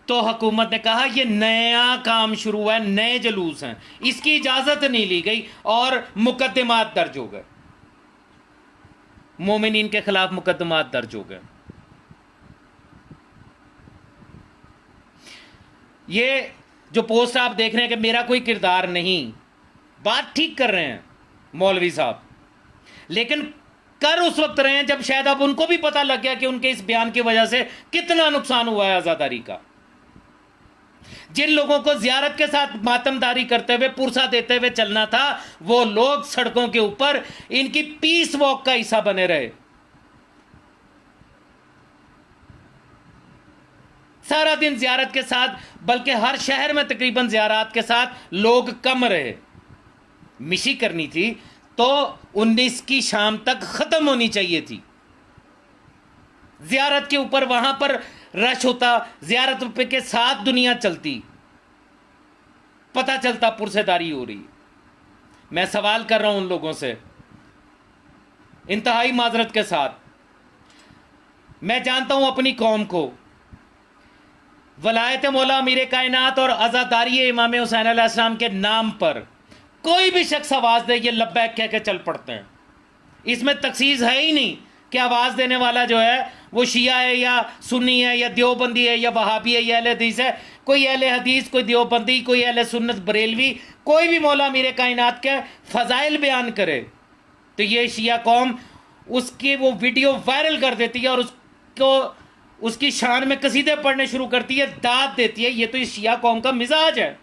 तो हुकूमत ने कहा ये नया काम शुरू हुआ है, नए जुलूस हैं, इसकी इजाजत नहीं ली गई और मुकदमात दर्ज हो गए, मोमिनीन के खिलाफ मुकदमात दर्ज हो गए। ये जो पोस्ट आप देख रहे हैं कि मेरा कोई किरदार नहीं, बात ठीक कर रहे हैं मौलवी साहब, लेकिन कर उस वक्त रहे हैं जब शायद अब उनको भी पता लग गया कि उनके इस बयान की वजह से कितना नुकसान हुआ है आज़ादारी का। जिन लोगों को जियारत के साथ मातमदारी करते हुए पुरसा देते हुए चलना था, वो लोग सड़कों के ऊपर इनकी पीस वॉक का हिस्सा बने रहे। सारा दिन जियारत के साथ, बल्कि हर शहर में तकरीबन जियारत के साथ लोग कम रहे। मिशी करनी थी तो 19 की शाम तक खत्म होनी चाहिए थी। जियारत के ऊपर वहां पर रश होता, जियारत पे के साथ दुनिया चलती, पता चलता पुरसेदारी हो रही। मैं सवाल कर रहा हूं उन लोगों से इंतहाई माजरत के साथ। मैं जानता हूं अपनी कौम को, वलायत मौला अमीर कायनात और आजादारी इमाम हुसैन अलैहिस्सलाम के नाम पर कोई भी शख्स आवाज दे, ये लब्बैक कह के चल पड़ते हैं। इसमें तखसीस है ही नहीं कि आवाज देने वाला जो है वो शिया है या सुन्नी है या देवबंदी है या वहाबी है या अहले हदीस है। कोई अहले हदीस, कोई देवबंदी, कोई अहले सुन्नत बरेलवी, कोई भी मौला अमीर कायनात के फजाइल बयान करे तो ये शिया कौम उसकी वो वीडियो वायरल कर देती है और उसको उसकी शान में कसीदे पढ़ने शुरू करती है, दाद देती है। ये तो इस शिया कौम का मिजाज है।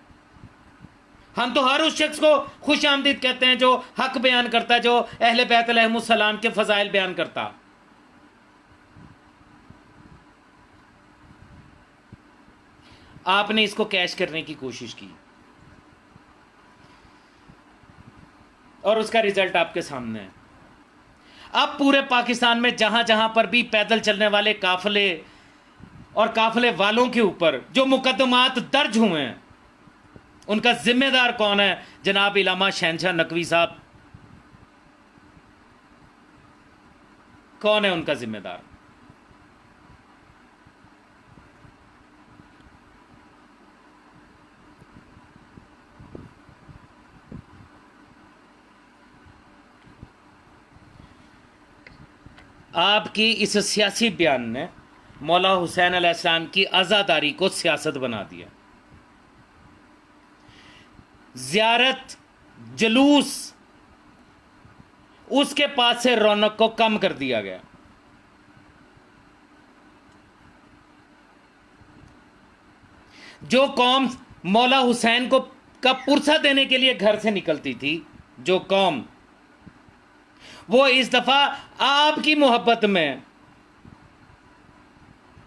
हम तो हर उस शख्स को खुश आमदीद कहते हैं जो हक बयान करता है, जो अहले बैत अलैहिमुस्सलाम के फजाइल बयान करता। आपने इसको कैश करने की कोशिश की और उसका रिजल्ट आपके सामने है। अब पूरे पाकिस्तान में जहां जहां पर भी पैदल चलने वाले काफिले और काफिले वालों के ऊपर जो मुकदमात दर्ज हुए हैं, उनका जिम्मेदार कौन है? जनाब इलामा शहनशाह नकवी साहब। कौन है उनका जिम्मेदार? आपकी इस सियासी बयान ने मौला हुसैन अलैहिस्सलाम की आज़ादारी को सियासत बना दिया। ज़ियारत, जुलूस, उसके पास से रौनक को कम कर दिया गया। जो कौम मौला हुसैन को का पुरसा देने के लिए घर से निकलती थी, जो कौम, वो इस दफा आपकी मोहब्बत में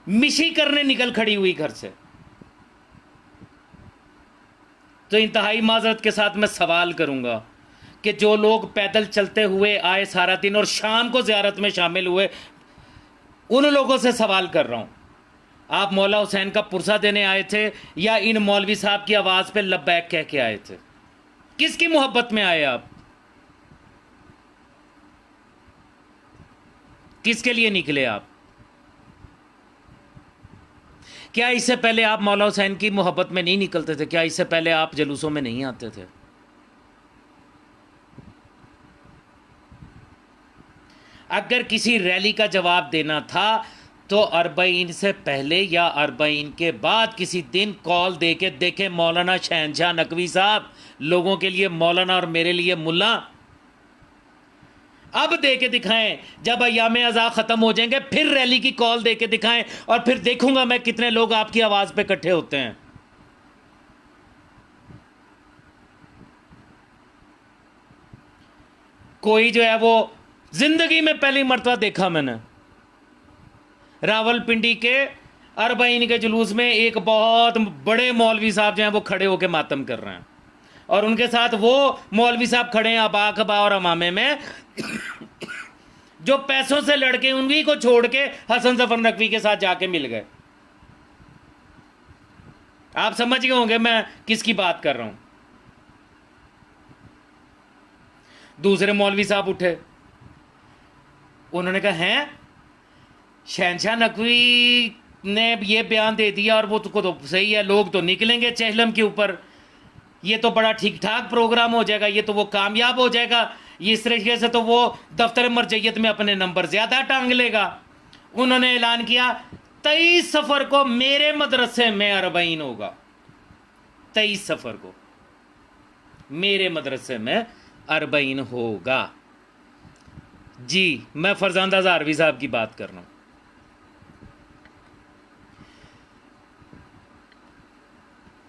मिशी करने निकल खड़ी हुई घर से। तो इंतहाई माजरत के साथ मैं सवाल करूंगा कि जो लोग पैदल चलते हुए आए सारा दिन और शाम को ज़ियारत में शामिल हुए, उन लोगों से सवाल कर रहा हूं, आप मौला हुसैन का पुरसा देने आए थे या इन मौलवी साहब की आवाज़ पे लब्बैक कह के आए थे? किसकी मोहब्बत में आए आप? किसके लिए निकले आप? क्या इससे पहले आप मौला हुसैन की मोहब्बत में नहीं निकलते थे? क्या इससे पहले आप जलूसों में नहीं आते थे? अगर किसी रैली का जवाब देना था तो अरबईन से पहले या अरबईन के बाद किसी दिन कॉल दे के देखे, मौलाना शहनशाह नकवी साहब, लोगों के लिए मौलाना और मेरे लिए मुल्ला। अब दे के दिखाएं, जब अय्याम अज़ा ख़त्म हो जाएंगे फिर रैली की कॉल दे के दिखाएं और फिर देखूंगा मैं कितने लोग आपकी आवाज़ पे इकट्ठे होते हैं। कोई जो है वो जिंदगी में पहली मर्तबा देखा मैंने, रावलपिंडी के अरबईन के जुलूस में एक बहुत बड़े मौलवी साहब जो हैं वो खड़े होकर मातम कर रहे हैं और उनके साथ वो मौलवी साहब खड़े हैं अबा खबा और अमामे में जो पैसों से लड़के उन्हीं को छोड़ के हसन जफर नकवी के साथ जाके मिल गए। आप समझ गए होंगे मैं किसकी बात कर रहा हूं। दूसरे मौलवी साहब उठे, उन्होंने कहा, हैं शहनशाह नकवी ने ये बयान दे दिया और वो तो सही है, लोग तो निकलेंगे चहलम के ऊपर, ये तो बड़ा ठीक ठाक प्रोग्राम हो जाएगा, ये तो वो कामयाब हो जाएगा, ये इस तरीके से तो वो दफ्तर मरजैयत में अपने नंबर ज़्यादा टांग लेगा। उन्होंने ऐलान किया 23 सफ़र को मेरे मदरसे में अरबईन होगा। 23 सफ़र को मेरे मदरसे में अरबईन होगा। जी, मैं फरजांदा ज़ारवी साहब की बात कर रहा हूँ।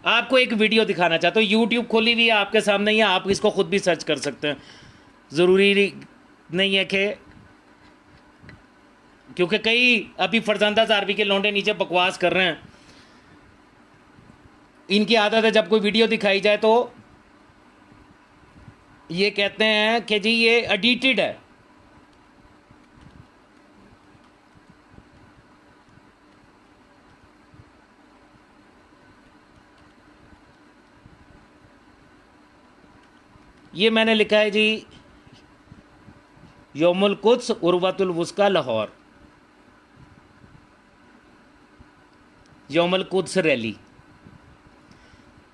आपको एक वीडियो दिखाना चाहता हूँ, यूट्यूब खोली हुई है आपके सामने ही है, आप इसको खुद भी सर्च कर सकते हैं, ज़रूरी नहीं है कि, क्योंकि कई अभी फरजंदा ज़ारवी के लौंडे नीचे बकवास कर रहे हैं, इनकी आदत है जब कोई वीडियो दिखाई जाए तो ये कहते हैं कि जी ये एडिटेड है। ये मैंने लिखा है जी यौमुल कुद्स उर्वतुल वुस्का लाहौर, यौमुल कुद्स रैली।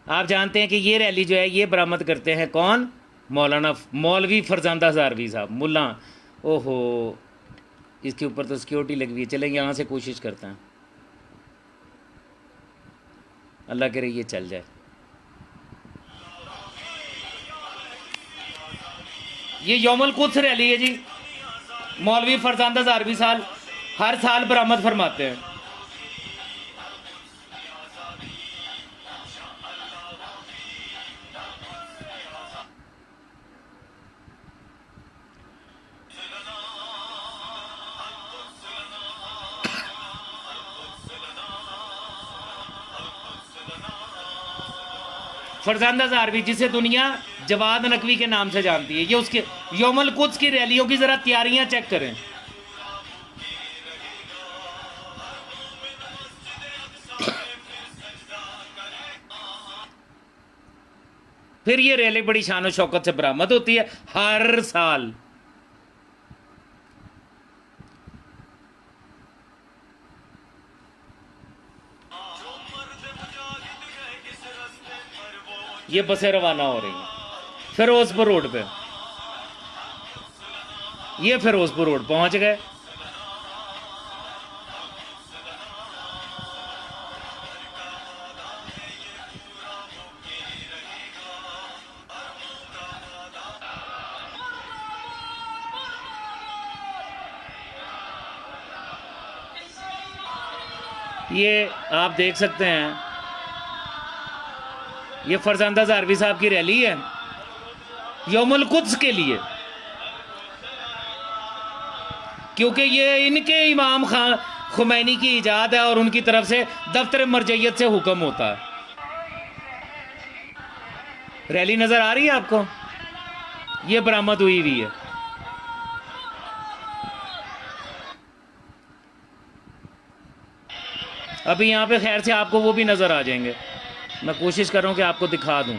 आप जानते हैं कि ये रैली जो है ये बरामद करते हैं कौन? मौलवी फरजांदा ज़ारवी साहब, मुल्ला। ओहो, इसके ऊपर तो सिक्योरिटी लगी हुई है। चलें यहाँ से कोशिश करते हैं, अल्लाह करे ये चल जाए। ये यौमुल कुद्स रैली है जी, मौलवी फरजांदा ज़ारवी साहब हर साल बरामद फरमाते हैं। फरजांदा ज़ारवी जिसे दुनिया जवाद नकवी के नाम से जानती है, ये उसके यौमुल कुद्स की रैलियों की ज़रा तैयारियां चेक करें। फिर ये रैली बड़ी शान और शौकत से बरामद होती है हर साल। ये बसें रवाना हो रही हैं फिरोजपुर रोड पे, ये फिरोजपुर रोड पहुंच गए। ये आप देख सकते हैं, ये फरजांदा ज़ारवी साहब की रैली है यौमुल कुद्स के लिए, क्योंकि ये इनके इमाम खान खुमैनी की इजाद है और उनकी तरफ से दफ्तर मरजैयत से हुक्म होता है। रैली नजर आ रही है आपको? ये बरामद हुई हुई है। अभी यहाँ पे खैर से आपको वो भी नजर आ जाएंगे, मैं कोशिश कर रहा हूँ कि आपको दिखा दूँ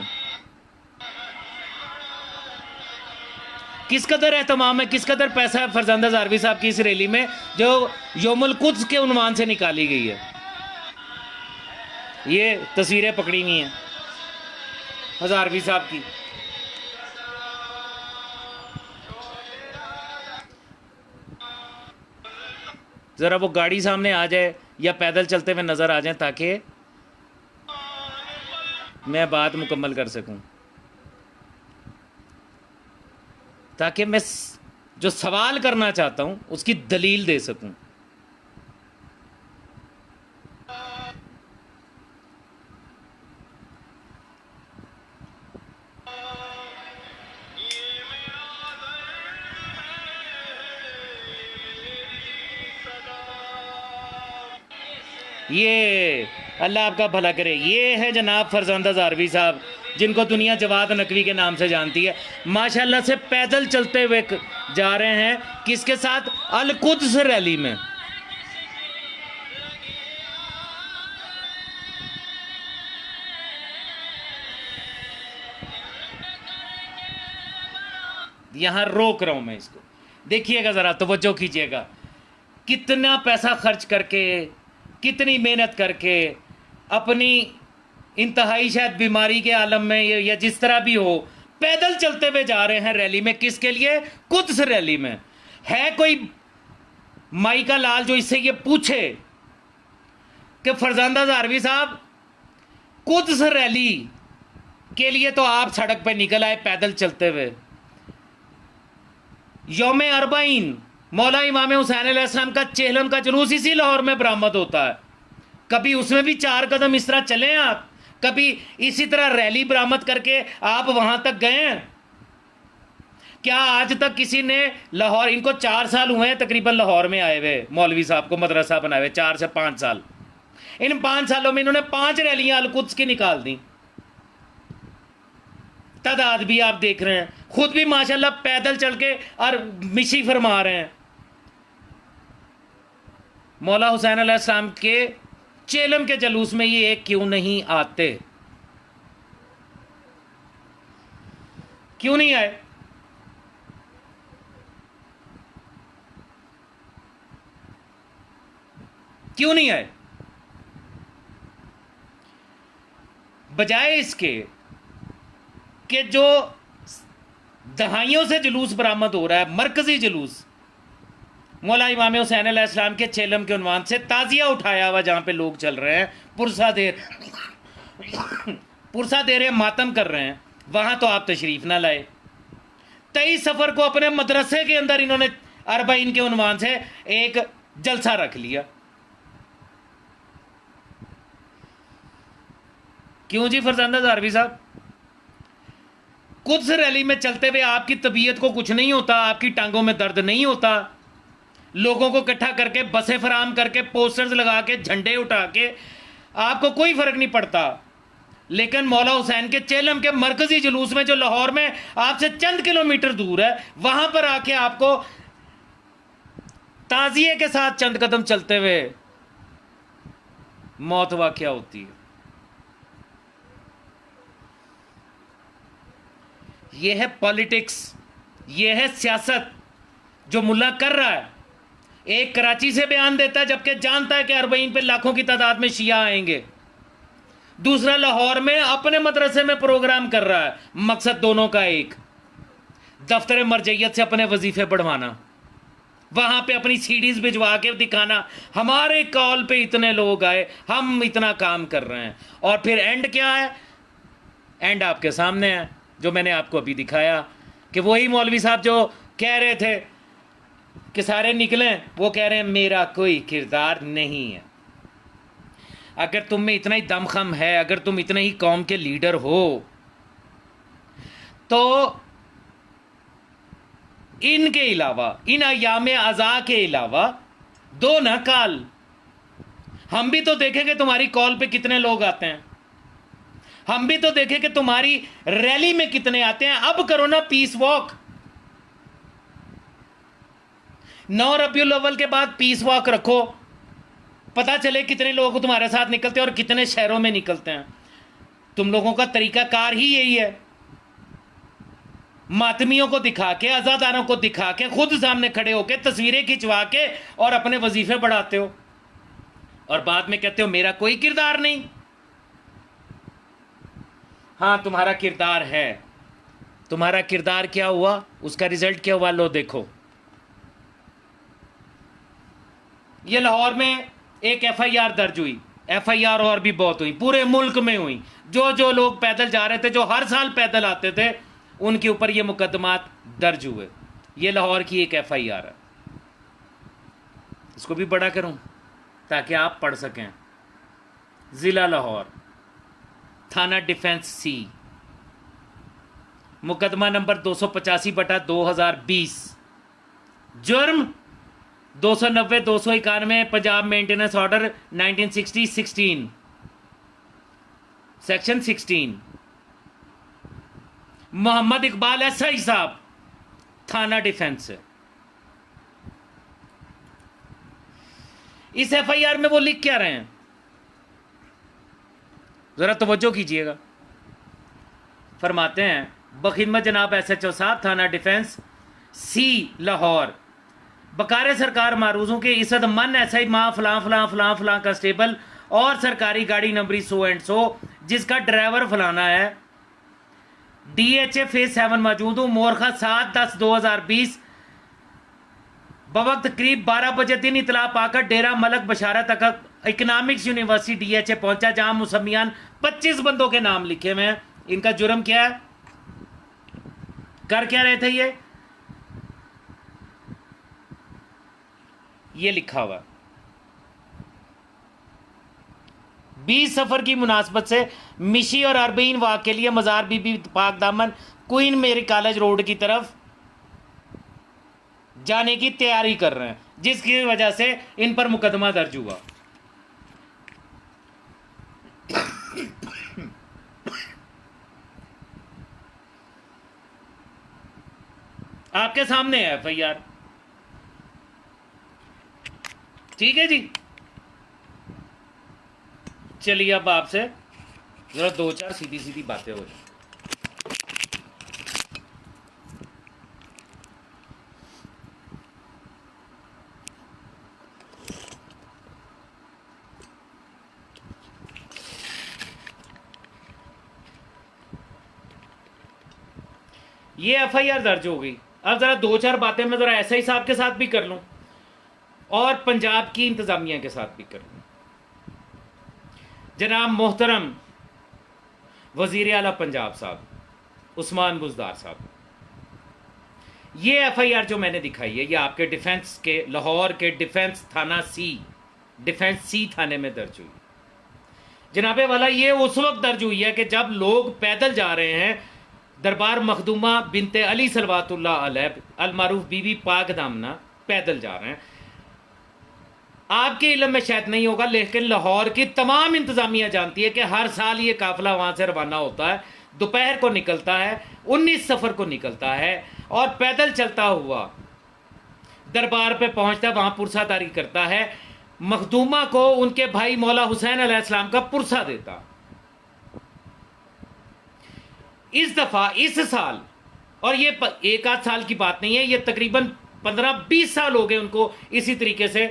किस कदर एहतमाम है, किस कदर पैसा है फरजांदा ज़ारवी साहब की इस रैली में जो यौमुल कुद्स के उन्वान से निकाली गई है। ये तस्वीरें पकड़ी हुई हैं ज़ारवी साहब की। ज़रा वो गाड़ी सामने आ जाए या पैदल चलते हुए नज़र आ जाए ताकि मैं बात मुकम्मल कर सकूं, ताकि मैं जो सवाल करना चाहता हूं उसकी दलील दे सकूं। ये अल्लाह आपका भला करे, ये है जनाब फरजांदा ज़ारवी साहब जिनको दुनिया जवाद नकवी के नाम से जानती है। माशाल्लाह से पैदल चलते हुए जा रहे हैं, किसके साथ? अल कुद्स रैली में। यहां रोक रहा हूं मैं इसको, देखिएगा ज़रा, तवज्जो कीजिएगा। कितना पैसा खर्च करके, कितनी मेहनत करके, अपनी इंतहाई शायद बीमारी के आलम में या जिस तरह भी हो, पैदल चलते हुए जा रहे हैं रैली में। किसके लिए? कुद्स रैली में। है कोई माई का लाल जो इससे ये पूछे कि फरजांदा ज़ारवी साहब कुद्स रैली के लिए तो आप सड़क पे निकल आए पैदल चलते हुए। यौम अरबाइन मौला इमाम हुसैन अलैहिस्सलाम का चेहलम का जुलूस इसी लाहौर में बरामद होता है। कभी उसमें भी 4 कदम इस तरह चले आप, कभी इसी तरह रैली बरामद करके आप वहां तक गए हैं? क्या आज तक किसी ने लाहौर, इनको 4 साल हुए हैं तकरीबन लाहौर में आए हुए, मौलवी साहब को मदरसा बनाए हुए 4 से 5 साल। इन 5 सालों में इन्होंने 5 रैलियां अल-कुद्स की निकाल दी। तादाद भी आप देख रहे हैं, खुद भी माशाल्लाह पैदल चल के और मिशी फरमा रहे हैं। मौला हुसैन अलैहिस्सलाम के चेलम के जलूस में ये क्यों नहीं आते? क्यों नहीं आए? क्यों नहीं आए? बजाय इसके कि जो दहाइयों से जुलूस बरामद हो रहा है, मरकजी जुलूस मौला इमाम हुसैन अलैहिस्सलाम के चेलम के उन्वान से ताजिया उठाया हुआ, जहां पे लोग चल रहे हैं, पुरसा दे रहे हैं, मातम कर रहे हैं, वहां तो आप तशरीफ ना लाए। 23 सफर को अपने मदरसे के अंदर इन्होंने अरबाइन के उन्वान से एक जलसा रख लिया। क्यों जी फरजांदा ज़ारवी साहब? कुछ रैली में चलते हुए आपकी तबीयत को कुछ नहीं होता, आपकी टांगों में दर्द नहीं होता, लोगों को इकट्ठा करके बसें फराम करके पोस्टर्स लगा के झंडे उठा के आपको कोई फर्क नहीं पड़ता। लेकिन मौला हुसैन के चेलम के मरकजी जुलूस में, जो लाहौर में आपसे चंद किलोमीटर दूर है, वहां पर आके आपको ताजिए के साथ चंद कदम चलते हुए मौत वाक़या होती है। यह है पॉलिटिक्स, यह है सियासत जो मुल्ला कर रहा है। एक कराची से बयान देता है जबकि जानता है कि अरबईन पे लाखों की तादाद में शिया आएंगे, दूसरा लाहौर में अपने मदरसे में प्रोग्राम कर रहा है। मकसद दोनों का एक, दफ्तर मरजैयत से अपने वजीफे बढ़वाना, वहां पे अपनी सीडीज भिजवा के दिखाना, हमारे कॉल पे इतने लोग आए, हम इतना काम कर रहे हैं। और फिर एंड क्या है? एंड आपके सामने है, जो मैंने आपको अभी दिखाया कि वही मौलवी साहब जो कह रहे थे कि सारे निकलें, वो कह रहे हैं मेरा कोई किरदार नहीं है। अगर तुम में इतना ही दमखम है, अगर तुम इतने ही कौम के लीडर हो, तो इनके अलावा, इन अयाम अज़ा के अलावा दो ना काल, हम भी तो देखेंगे तुम्हारी कॉल पे कितने लोग आते हैं, हम भी तो देखें कि तुम्हारी रैली में कितने आते हैं। अब करो ना पीस वॉक, 9 रबीउल अव्वल के बाद पीस वॉक रखो, पता चले कितने लोग तुम्हारे साथ निकलते हैं और कितने शहरों में निकलते हैं। तुम लोगों का तरीकाकार ही यही है, मातमियों को दिखा के, आज़ादारों को दिखा के, खुद सामने खड़े होके तस्वीरें खिंचवा के और अपने वजीफे बढ़ाते हो, और बाद में कहते हो मेरा कोई किरदार नहीं। हाँ, तुम्हारा किरदार है। तुम्हारा किरदार क्या हुआ, उसका रिजल्ट क्या हुआ, लो देखो। ये लाहौर में एक एफआईआर दर्ज हुई, एफआईआर और भी बहुत हुई, पूरे मुल्क में हुई। जो लोग पैदल जा रहे थे, जो हर साल पैदल आते थे, उनके ऊपर ये मुकदमात दर्ज हुए। ये लाहौर की एक एफआईआर है। इसको भी बड़ा करूं ताकि आप पढ़ सकें। जिला लाहौर, थाना डिफेंस सी, मुकदमा नंबर 285/2020, जुर्म 290-291 Punjab maintenance order 1960-16, section 16। Mohammad Iqbal SI साहब, थाना डिफेंस। इस एफआईआर में वो लिख क्या रहे हैं, जरा तवज्जो कीजिएगा। फरमाते हैं, बखिदमत जनाब एसएचओ साहब, थाना डिफेंस सी लाहौर, बकार सरकार मारूजों के इज़्ज़त मन एसआई माँ फलां फलां फलां फलां कांस्टेबल और सरकारी गाड़ी नंबरी 100 एंड 100, जिसका ड्राइवर फलाना है, DHA फेज 7 मौजूद हूँ, मोरखा 7/10/2020, बवक्त करीब 12 बजे दिन इतला पाकर डेरा मलक बशारत तक इकनॉमिक्स यूनिवर्सिटी DHA पहुंचा, जहां मुसम्मियान 25 बंदों के नाम लिखे हुए हैं। इनका जुर्म क्या है, कर क्या रहे थे, ये लिखा हुआ 20 सफ़र की मुनासबत से मिशी और अरबईन वाक़ के लिए मज़ार बीबी पाक दामन क्वीन मेरी कॉलेज रोड की तरफ जाने की तैयारी कर रहे हैं, जिसकी वजह से इन पर मुकदमा दर्ज हुआ। आपके सामने है FIR, ठीक है जी। चलिए अब आपसे जरा 2-4 सीधी सीधी बातें हो जाए। ये FIR दर्ज हो गई। अब जरा 2-4 बातें मैं जरा SI साहब के साथ भी कर लूं और पंजाब की इंतजामिया के साथ भी कर लूं। जनाब मोहतरम वजीर आला पंजाब साहब उस्मान बुज़दार साहब, ये FIR जो मैंने दिखाई है ये आपके डिफेंस के लाहौर के डिफेंस सी थाने में दर्ज हुई। जनाबे वाला ये उस वक्त दर्ज हुई है कि जब लोग पैदल जा रहे हैं दरबार मखदूमा बिनते अली सलवातुल्लाह अलैह अल मारूफ बीबी पाक दामना पैदल जा रहे हैं। आपके इल्म में शायद नहीं होगा, लेकिन लाहौर की तमाम इंतजामिया जानती है कि हर साल ये काफिला वहां से रवाना होता है, दोपहर को निकलता है, 19 सफ़र को निकलता है और पैदल चलता हुआ दरबार पे पहुंचता है, वहां पुरसादारी करता है, मखदूमा को उनके भाई मौला हुसैन अलैहिस्सलाम का पुरसा देता। इस दफा इस साल, और ये एक आध साल की बात नहीं है, ये तकरीबन 15-20 साल हो गए उनको इसी तरीके से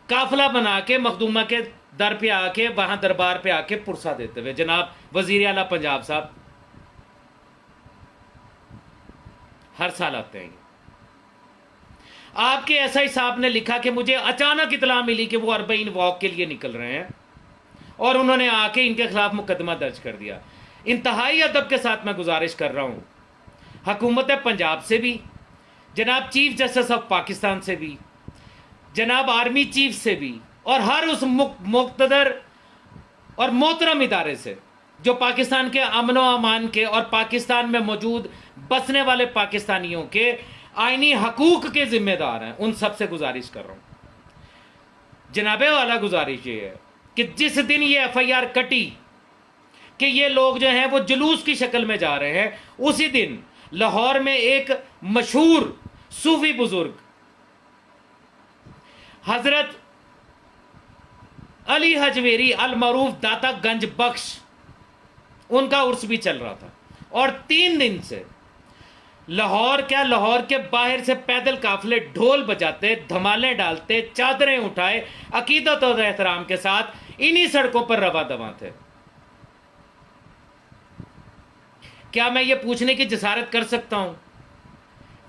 काफिला बना के मखदूमा के दर पे आके वहां दरबार पे आके पुरसा देते हुए। जनाब वजीर आला पंजाब साहब हर साल आते हैं। आपके SI साहब ने लिखा कि मुझे अचानक इतला मिली कि वो अरबईन वॉक के लिए निकल रहे हैं और उन्होंने आके इनके खिलाफ मुकदमा दर्ज कर दिया। इंतहाई अदब के साथ मैं गुजारिश कर रहा हूं हुकूमत पंजाब से भी, जनाब चीफ जस्टिस ऑफ पाकिस्तान से भी, जनाब आर्मी चीफ से भी और हर उस मुक़्तदर और मोहतरम इदारे से जो पाकिस्तान के अमन व अमान के और पाकिस्तान में मौजूद बसने वाले पाकिस्तानियों के आईनी हकूक के जिम्मेदार हैं, उन सब से गुजारिश कर रहा हूं। जनाबे वाला गुजारिश ये है कि जिस दिन ये FIR कटी कि ये लोग जो हैं वो जुलूस की शक्ल में जा रहे हैं, उसी दिन लाहौर में एक मशहूर सूफी बुजुर्ग हजरत अली हजवेरी अल मरूफ दाता गंज बख्श, उनका उर्स भी चल रहा था और 3 दिन से लाहौर के बाहर से पैदल काफिले ढोल बजाते, धमाले डालते, चादरें उठाए, अकीदत और एहतराम के साथ इन्हीं सड़कों पर रवा दवा थे। क्या मैं ये पूछने की जसारत कर सकता हूं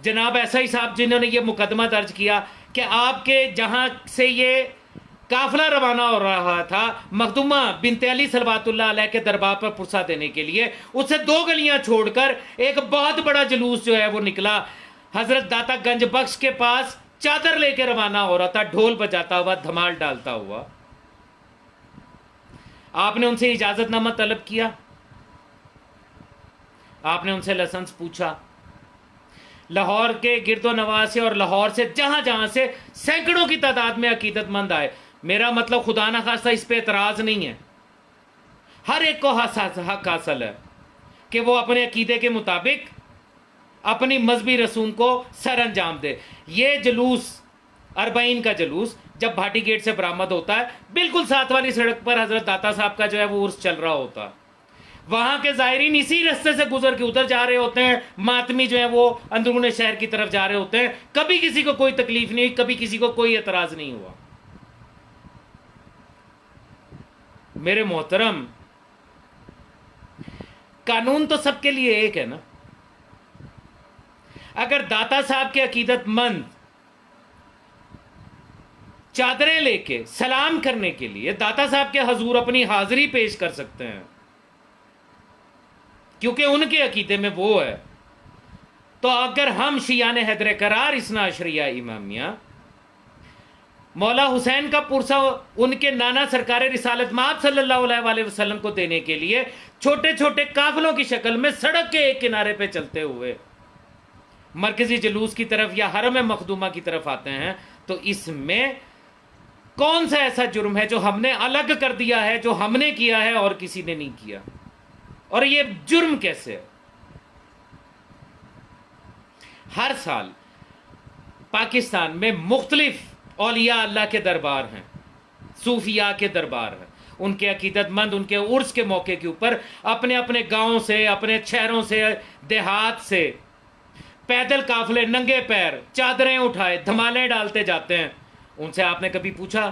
जनाब SI साहब जिन्होंने ये मुकदमा दर्ज किया कि आपके जहां से ये काफिला रवाना हो रहा था मखदूमा बिनते अली सलवातुल्लाह अलैह के दरबार पर पुरसा देने के लिए, उससे 2 गलियां छोड़कर एक बहुत बड़ा जुलूस जो है वो निकला हजरत दाता गंज बख्श के पास, चादर लेके रवाना हो रहा था, ढोल बजाता हुआ, धमाल डालता हुआ। आपने उनसे इजाजतनामा तलब किया, आपने उनसे लाइसेंस पूछा। लाहौर के गिरदो नवाज से और लाहौर से जहां जहां से सैकड़ों की तादाद में अकीदतमंद आए, मेरा मतलब खुदा ना खास्ता इस पे एतराज नहीं है, हर एक को हक हासिल है कि वो अपने अकीदे के मुताबिक अपनी मजहबी रसूम को सर अंजाम दे। ये जुलूस अरबईन का जुलूस जब भाटी गेट से बरामद होता है, बिल्कुल साथ वाली सड़क पर हजरत दाता साहब का जो है वो उर्स चल रहा होता है। वहां के जायरीन इसी रास्ते से गुजर के उधर जा रहे होते हैं, मातमी जो है वो अंदरूने शहर की तरफ जा रहे होते हैं। कभी किसी को कोई तकलीफ नहीं हुई, कभी किसी को कोई एतराज नहीं हुआ। मेरे मोहतरम, कानून तो सबके लिए एक है ना। अगर दाता साहब के अकीदतमंद चादरें लेके सलाम करने के लिए दाता साहब के हजूर अपनी हाजिरी पेश कर सकते हैं क्योंकि उनके अकीदे में वो है, तो अगर हम शियाने हैदर करार इसना अशरिया इमामिया मौला हुसैन का पुरसा उनके नाना सरकार रिसालत माब सल्लल्लाहु अलैहि वसल्लम को देने के लिए छोटे छोटे काफिलों की शक्ल में सड़क के एक किनारे पे चलते हुए मरकजी जुलूस की तरफ या हरम मखदूमा की तरफ आते हैं, तो इसमें कौन सा ऐसा जुर्म है जो हमने अलग कर दिया है, जो हमने किया है और किसी ने नहीं किया? और ये जुर्म कैसे है? हर साल पाकिस्तान में मुख्तलिफ औलिया अल्लाह के दरबार हैं, सूफिया के दरबार हैं, उनके अकीदतमंद उनके उर्स के मौके के ऊपर अपने अपने गांवों से, अपने शहरों से, देहात से पैदल काफिले नंगे पैर चादरें उठाए धमाले डालते जाते हैं। उनसे आपने कभी पूछा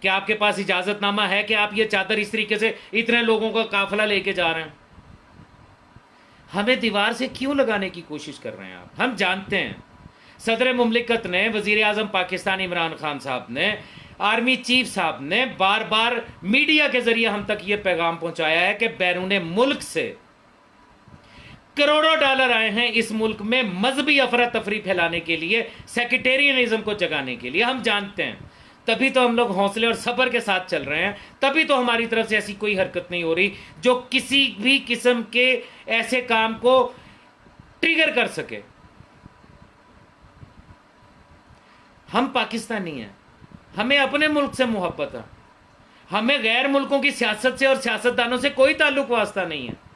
कि आपके पास इजाजतनामा है कि आप ये चादर इस तरीके से इतने लोगों का काफिला लेके जा रहे हैं? हमें दीवार से क्यों लगाने की कोशिश कर रहे हैं आप? हम जानते हैं सदर मुमलिकत ने, वजीर आजम पाकिस्तान इमरान खान साहब ने, आर्मी चीफ साहब ने बार बार मीडिया के जरिए हम तक ये पैगाम पहुंचाया है कि बैरून मुल्क से करोड़ों डॉलर आए हैं इस मुल्क में मजहबी अफरा तफरी फैलाने के लिए, सेक्रेटेरियनिज्म को जगाने के लिए। हम जानते हैं, तभी तो हम लोग हौसले और सब्र के साथ चल रहे हैं, तभी तो हमारी तरफ से ऐसी कोई हरकत नहीं हो रही जो किसी भी किस्म के ऐसे काम को ट्रिगर कर सके। हम पाकिस्तानी हैं, हमें अपने मुल्क से मोहब्बत है, हमें गैर मुल्कों की सियासत से और सियासतदानों से कोई ताल्लुक वास्ता नहीं है।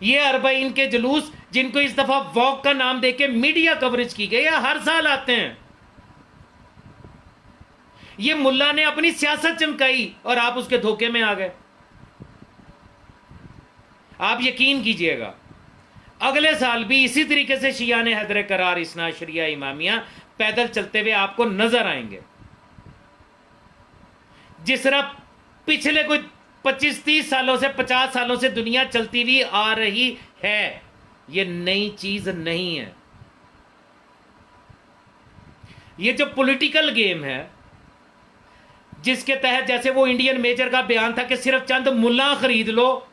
ये अरबाइन के जुलूस जिनको इस दफा वॉक का नाम देके मीडिया कवरेज की गई है, हर साल आते हैं। ये मुल्ला ने अपनी सियासत चमकाई और आप उसके धोखे में आ गए। आप यकीन कीजिएगा अगले साल भी इसी तरीके से शियाने हैदर करार इस्ना शरिया इमामिया पैदल चलते हुए आपको नजर आएंगे। जिस तरह पिछले कुछ 25-30 सालों से 50 सालों से दुनिया चलती हुई आ रही है, ये नई चीज नहीं है। ये जो पॉलिटिकल गेम है जिसके तहत जैसे वो इंडियन मेजर का बयान था कि सिर्फ चंद मुल्ला खरीद लो,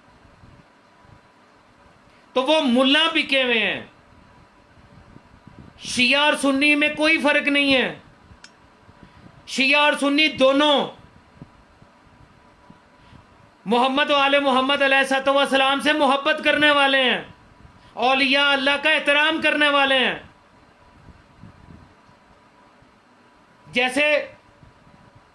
तो वो मुल्ला बिके हुए हैं। शिया और सुन्नी में कोई फर्क नहीं है। शिया और सुन्नी दोनों मोहम्मद व आले मोहम्मद अलैहिस्सलाम से मोहब्बत करने वाले हैं, औलिया अल्लाह का एहतराम करने वाले हैं। जैसे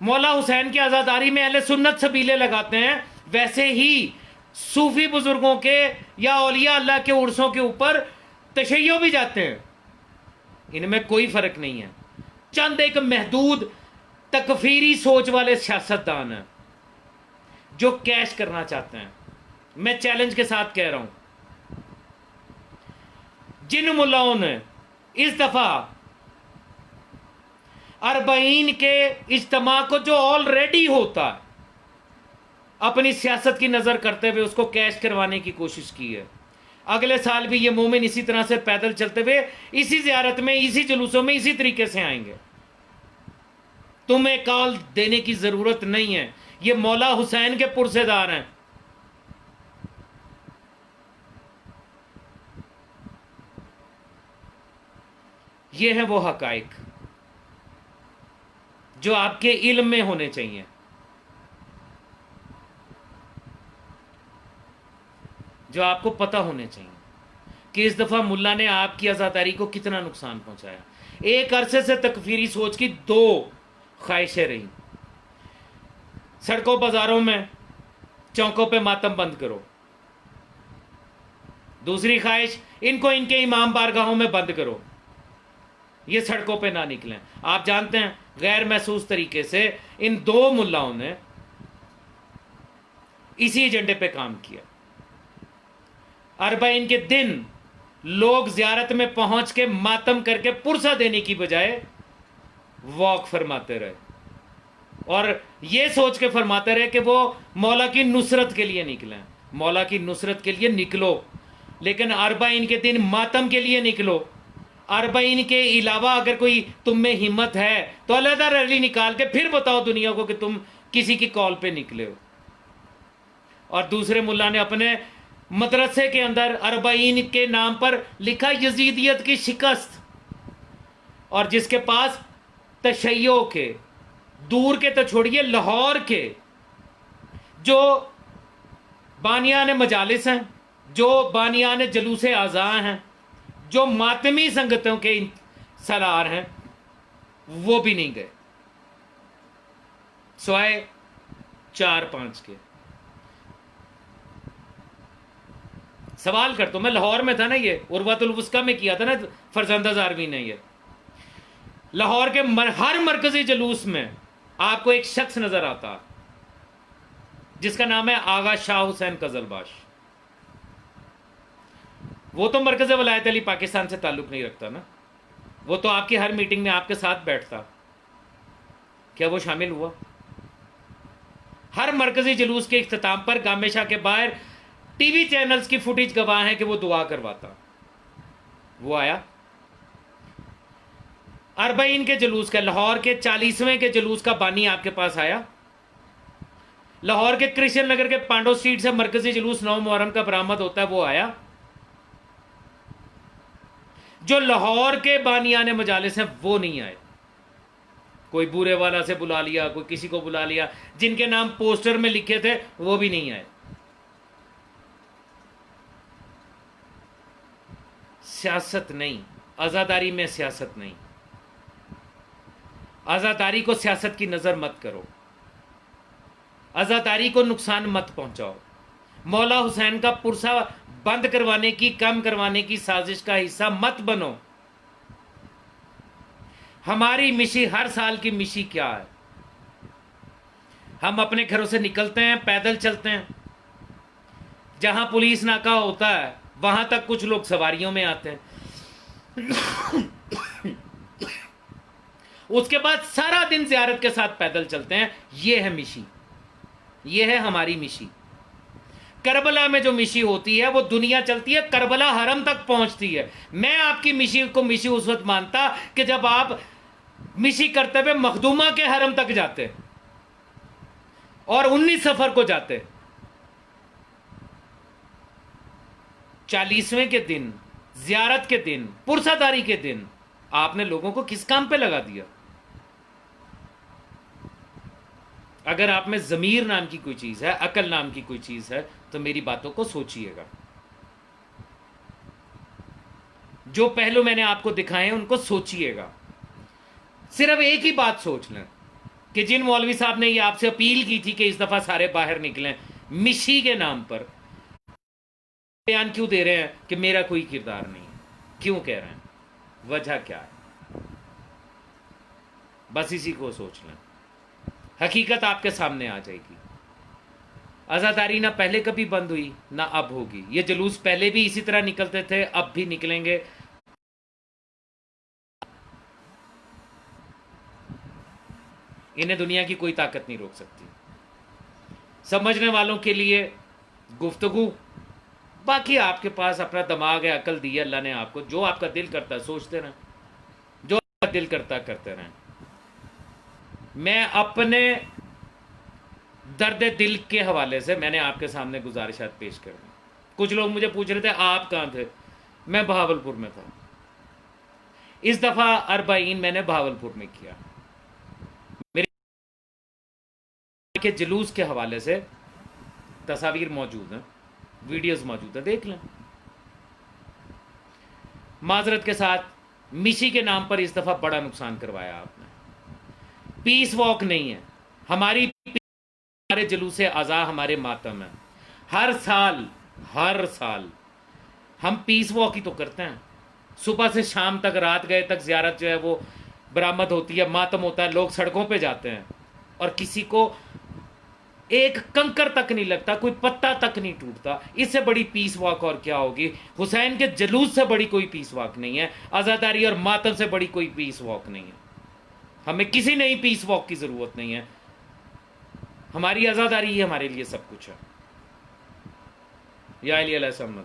मौला हुसैन की आज़ादारी में अहले सुन्नत सबीले लगाते हैं, वैसे ही सूफी बुजुर्गों के या औलिया अल्लाह के उर्सों के ऊपर तशय्यो भी जाते हैं। इनमें कोई फर्क नहीं है। चंद एक महदूद तकफीरी सोच वाले सियासतदान हैं जो कैश करना चाहते हैं। मैं चैलेंज के साथ कह रहा हूं, जिन मुल्लाओं ने इस दफा अरबाइन के इज्तिमा को जो ऑलरेडी होता है अपनी सियासत की नजर करते हुए उसको कैश करवाने की कोशिश की है, अगले साल भी ये मोमिन इसी तरह से पैदल चलते हुए इसी ज़ियारत में, इसी जुलूसों में इसी तरीके से आएंगे। तुम्हें कॉल देने की जरूरत नहीं है। ये मौला हुसैन के पुरसेदार हैं। ये है वो हकाइक जो आपके इल्म में होने चाहिए। जो आपको पता होने चाहिए कि इस दफा मुल्ला ने आपकी आज़ादारी को कितना नुकसान पहुंचाया। एक अरसे से तकफीरी सोच की दो ख्वाहिशें रही। सड़कों बाजारों में चौकों पे मातम बंद करो। दूसरी ख्वाहिश, इनको इनके इमाम बारगाहों में बंद करो, ये सड़कों पे ना निकलें। आप जानते हैं गैर महसूस तरीके से इन दो मुल्लाओं ने इसी एजेंडे पे काम किया। अरबाइन के दिन लोग ज़ियारत में पहुंच के मातम करके पुरसा देने की बजाय वॉक फरमाते रहे और ये सोच के फरमाते रहे कि वो मौला की नुसरत के लिए निकलें। मौला की नुसरत के लिए निकलो, लेकिन अरबाइन के दिन मातम के लिए निकलो। अरबाइन के अलावा अगर कोई तुम में हिम्मत है तो अलहदा रैली निकाल के फिर बताओ दुनिया को कि तुम किसी की कॉल पे निकले हो। और दूसरे मुल्ला ने अपने मदरसे के अंदर अरबाइन के नाम पर लिखा यजीदियत की शिकस्त, और जिसके पास तशय्यो के, दूर के तो छोड़िए, लाहौर के जो बानियान मजालिस हैं, जो बानियान जलूस आज़ा हैं, जो मातमी संगतों के सलार हैं, वो भी नहीं गए, सिवाय 4-5 के। सवाल करता हूं, मैं लाहौर में था ना, ये उर्वतुल वुस्का में किया था ना फरजंदा ज़ारवी ने। ये लाहौर के हर मरकजी जुलूस में आपको एक शख्स नजर आता जिसका नाम है आगा शाह हुसैन कजलबाश। वो तो मरकज वलायत अली पाकिस्तान से ताल्लुक नहीं रखता ना, वो तो आपकी हर मीटिंग में आपके साथ बैठता। क्या वो शामिल हुआ? हर मरकजी जुलूस के इख्तिताम पर गामेशा के बाहर टीवी चैनल्स की फुटेज गवाह है कि वो दुआ करवाता। वो आया? अरबईन के जुलूस का, लाहौर के 40वें के जुलूस का बानी आपके पास आया? लाहौर के कृष्ण नगर के पांडव स्ट्रीट से मरकजी जुलूस 9 मुहर्रम का बरामद होता है, वो आया? जो लाहौर के बानियाने मजालिस हैं वो नहीं आए। कोई बूरे वाला से बुला लिया, कोई किसी को बुला लिया, जिनके नाम पोस्टर में लिखे थे वो भी नहीं आए। सियासत नहीं, आजादारी में सियासत नहीं। आजादारी को सियासत की नजर मत करो, आजादारी को नुकसान मत पहुंचाओ। मौला हुसैन का पुरसा बंद करवाने की, कम करवाने की साजिश का हिस्सा मत बनो। हमारी मिशी, हर साल की मिशी क्या है? हम अपने घरों से निकलते हैं, पैदल चलते हैं, जहां पुलिस नाका होता है वहां तक कुछ लोग सवारियों में आते हैं। उसके बाद सारा दिन जियारत के साथ पैदल चलते हैं। यह है मिशी, यह है हमारी मिशी। करबला में जो मिशी होती है वो दुनिया चलती है, करबला हरम तक पहुंचती है। मैं आपकी मिशी को मिशी उस वक्त मानता कि जब आप मिशी करते हुए मखदूमा के हरम तक जाते और 19 सफर को जाते। 40वें के दिन, जियारत के दिन, पुरसादारी के दिन आपने लोगों को किस काम पे लगा दिया? अगर आप में जमीर नाम की कोई चीज है, अकल नाम की कोई चीज है, तो मेरी बातों को सोचिएगा। जो पहलू मैंने आपको दिखाए हैं उनको सोचिएगा। सिर्फ एक ही बात सोच लें कि जिन मौलवी साहब ने ये आपसे अपील की थी कि इस दफा सारे बाहर निकलें, मिशी के नाम पर बयान क्यों दे रहे हैं कि मेरा कोई किरदार नहीं है? क्यों कह रहे हैं? वजह क्या है? बस इसी को सोच लें, हकीकत आपके सामने आ जाएगी। आजादारी ना पहले कभी बंद हुई ना अब होगी। ये जुलूस पहले भी इसी तरह निकलते थे, अब भी निकलेंगे। इन्हें दुनिया की कोई ताकत नहीं रोक सकती। समझने वालों के लिए गुफ्तगू, बाकी आपके पास अपना दिमाग है, अकल दी है अल्लाह ने आपको। जो आपका दिल करता है सोचते रहें, जो आपका दिल करता है करते रहें। मैं अपने दर्द दिल के हवाले से मैंने आपके सामने गुजारिशात पेश कर दी। कुछ लोग मुझे पूछ रहे थे आप कहाँ थे? मैं बहावलपुर में था। इस दफा अरबाइन मैंने बहावलपुर में किया। मेरे के जुलूस के हवाले से तस्वीर मौजूद हैं, वीडियोस मौजूद है, देख लें। माजरत के साथ मिशी के नाम पर इस दफा बड़ा नुकसान करवाया आपने। पीस वॉक नहीं है हमारी, हमारे जुलूस आज़ा, हमारे मातम है। हर साल हम पीस वॉक ही तो करते हैं। सुबह से शाम तक, रात गए तक ज़ियारत जो है वो बरामद होती है, मातम होता है, लोग सड़कों पे जाते हैं और किसी को एक कंकर तक नहीं लगता, कोई पत्ता तक नहीं टूटता। इससे बड़ी पीस वॉक और क्या होगी? हुसैन के जुलूस से बड़ी कोई पीस वॉक नहीं है। आज़ादारी और मातम से बड़ी कोई पीस वॉक नहीं है। हमें किसी नई पीस वॉक की जरूरत नहीं है। हमारी आज़ादारी ही हमारे लिए सब कुछ है। या अली अलैहि सल्लम।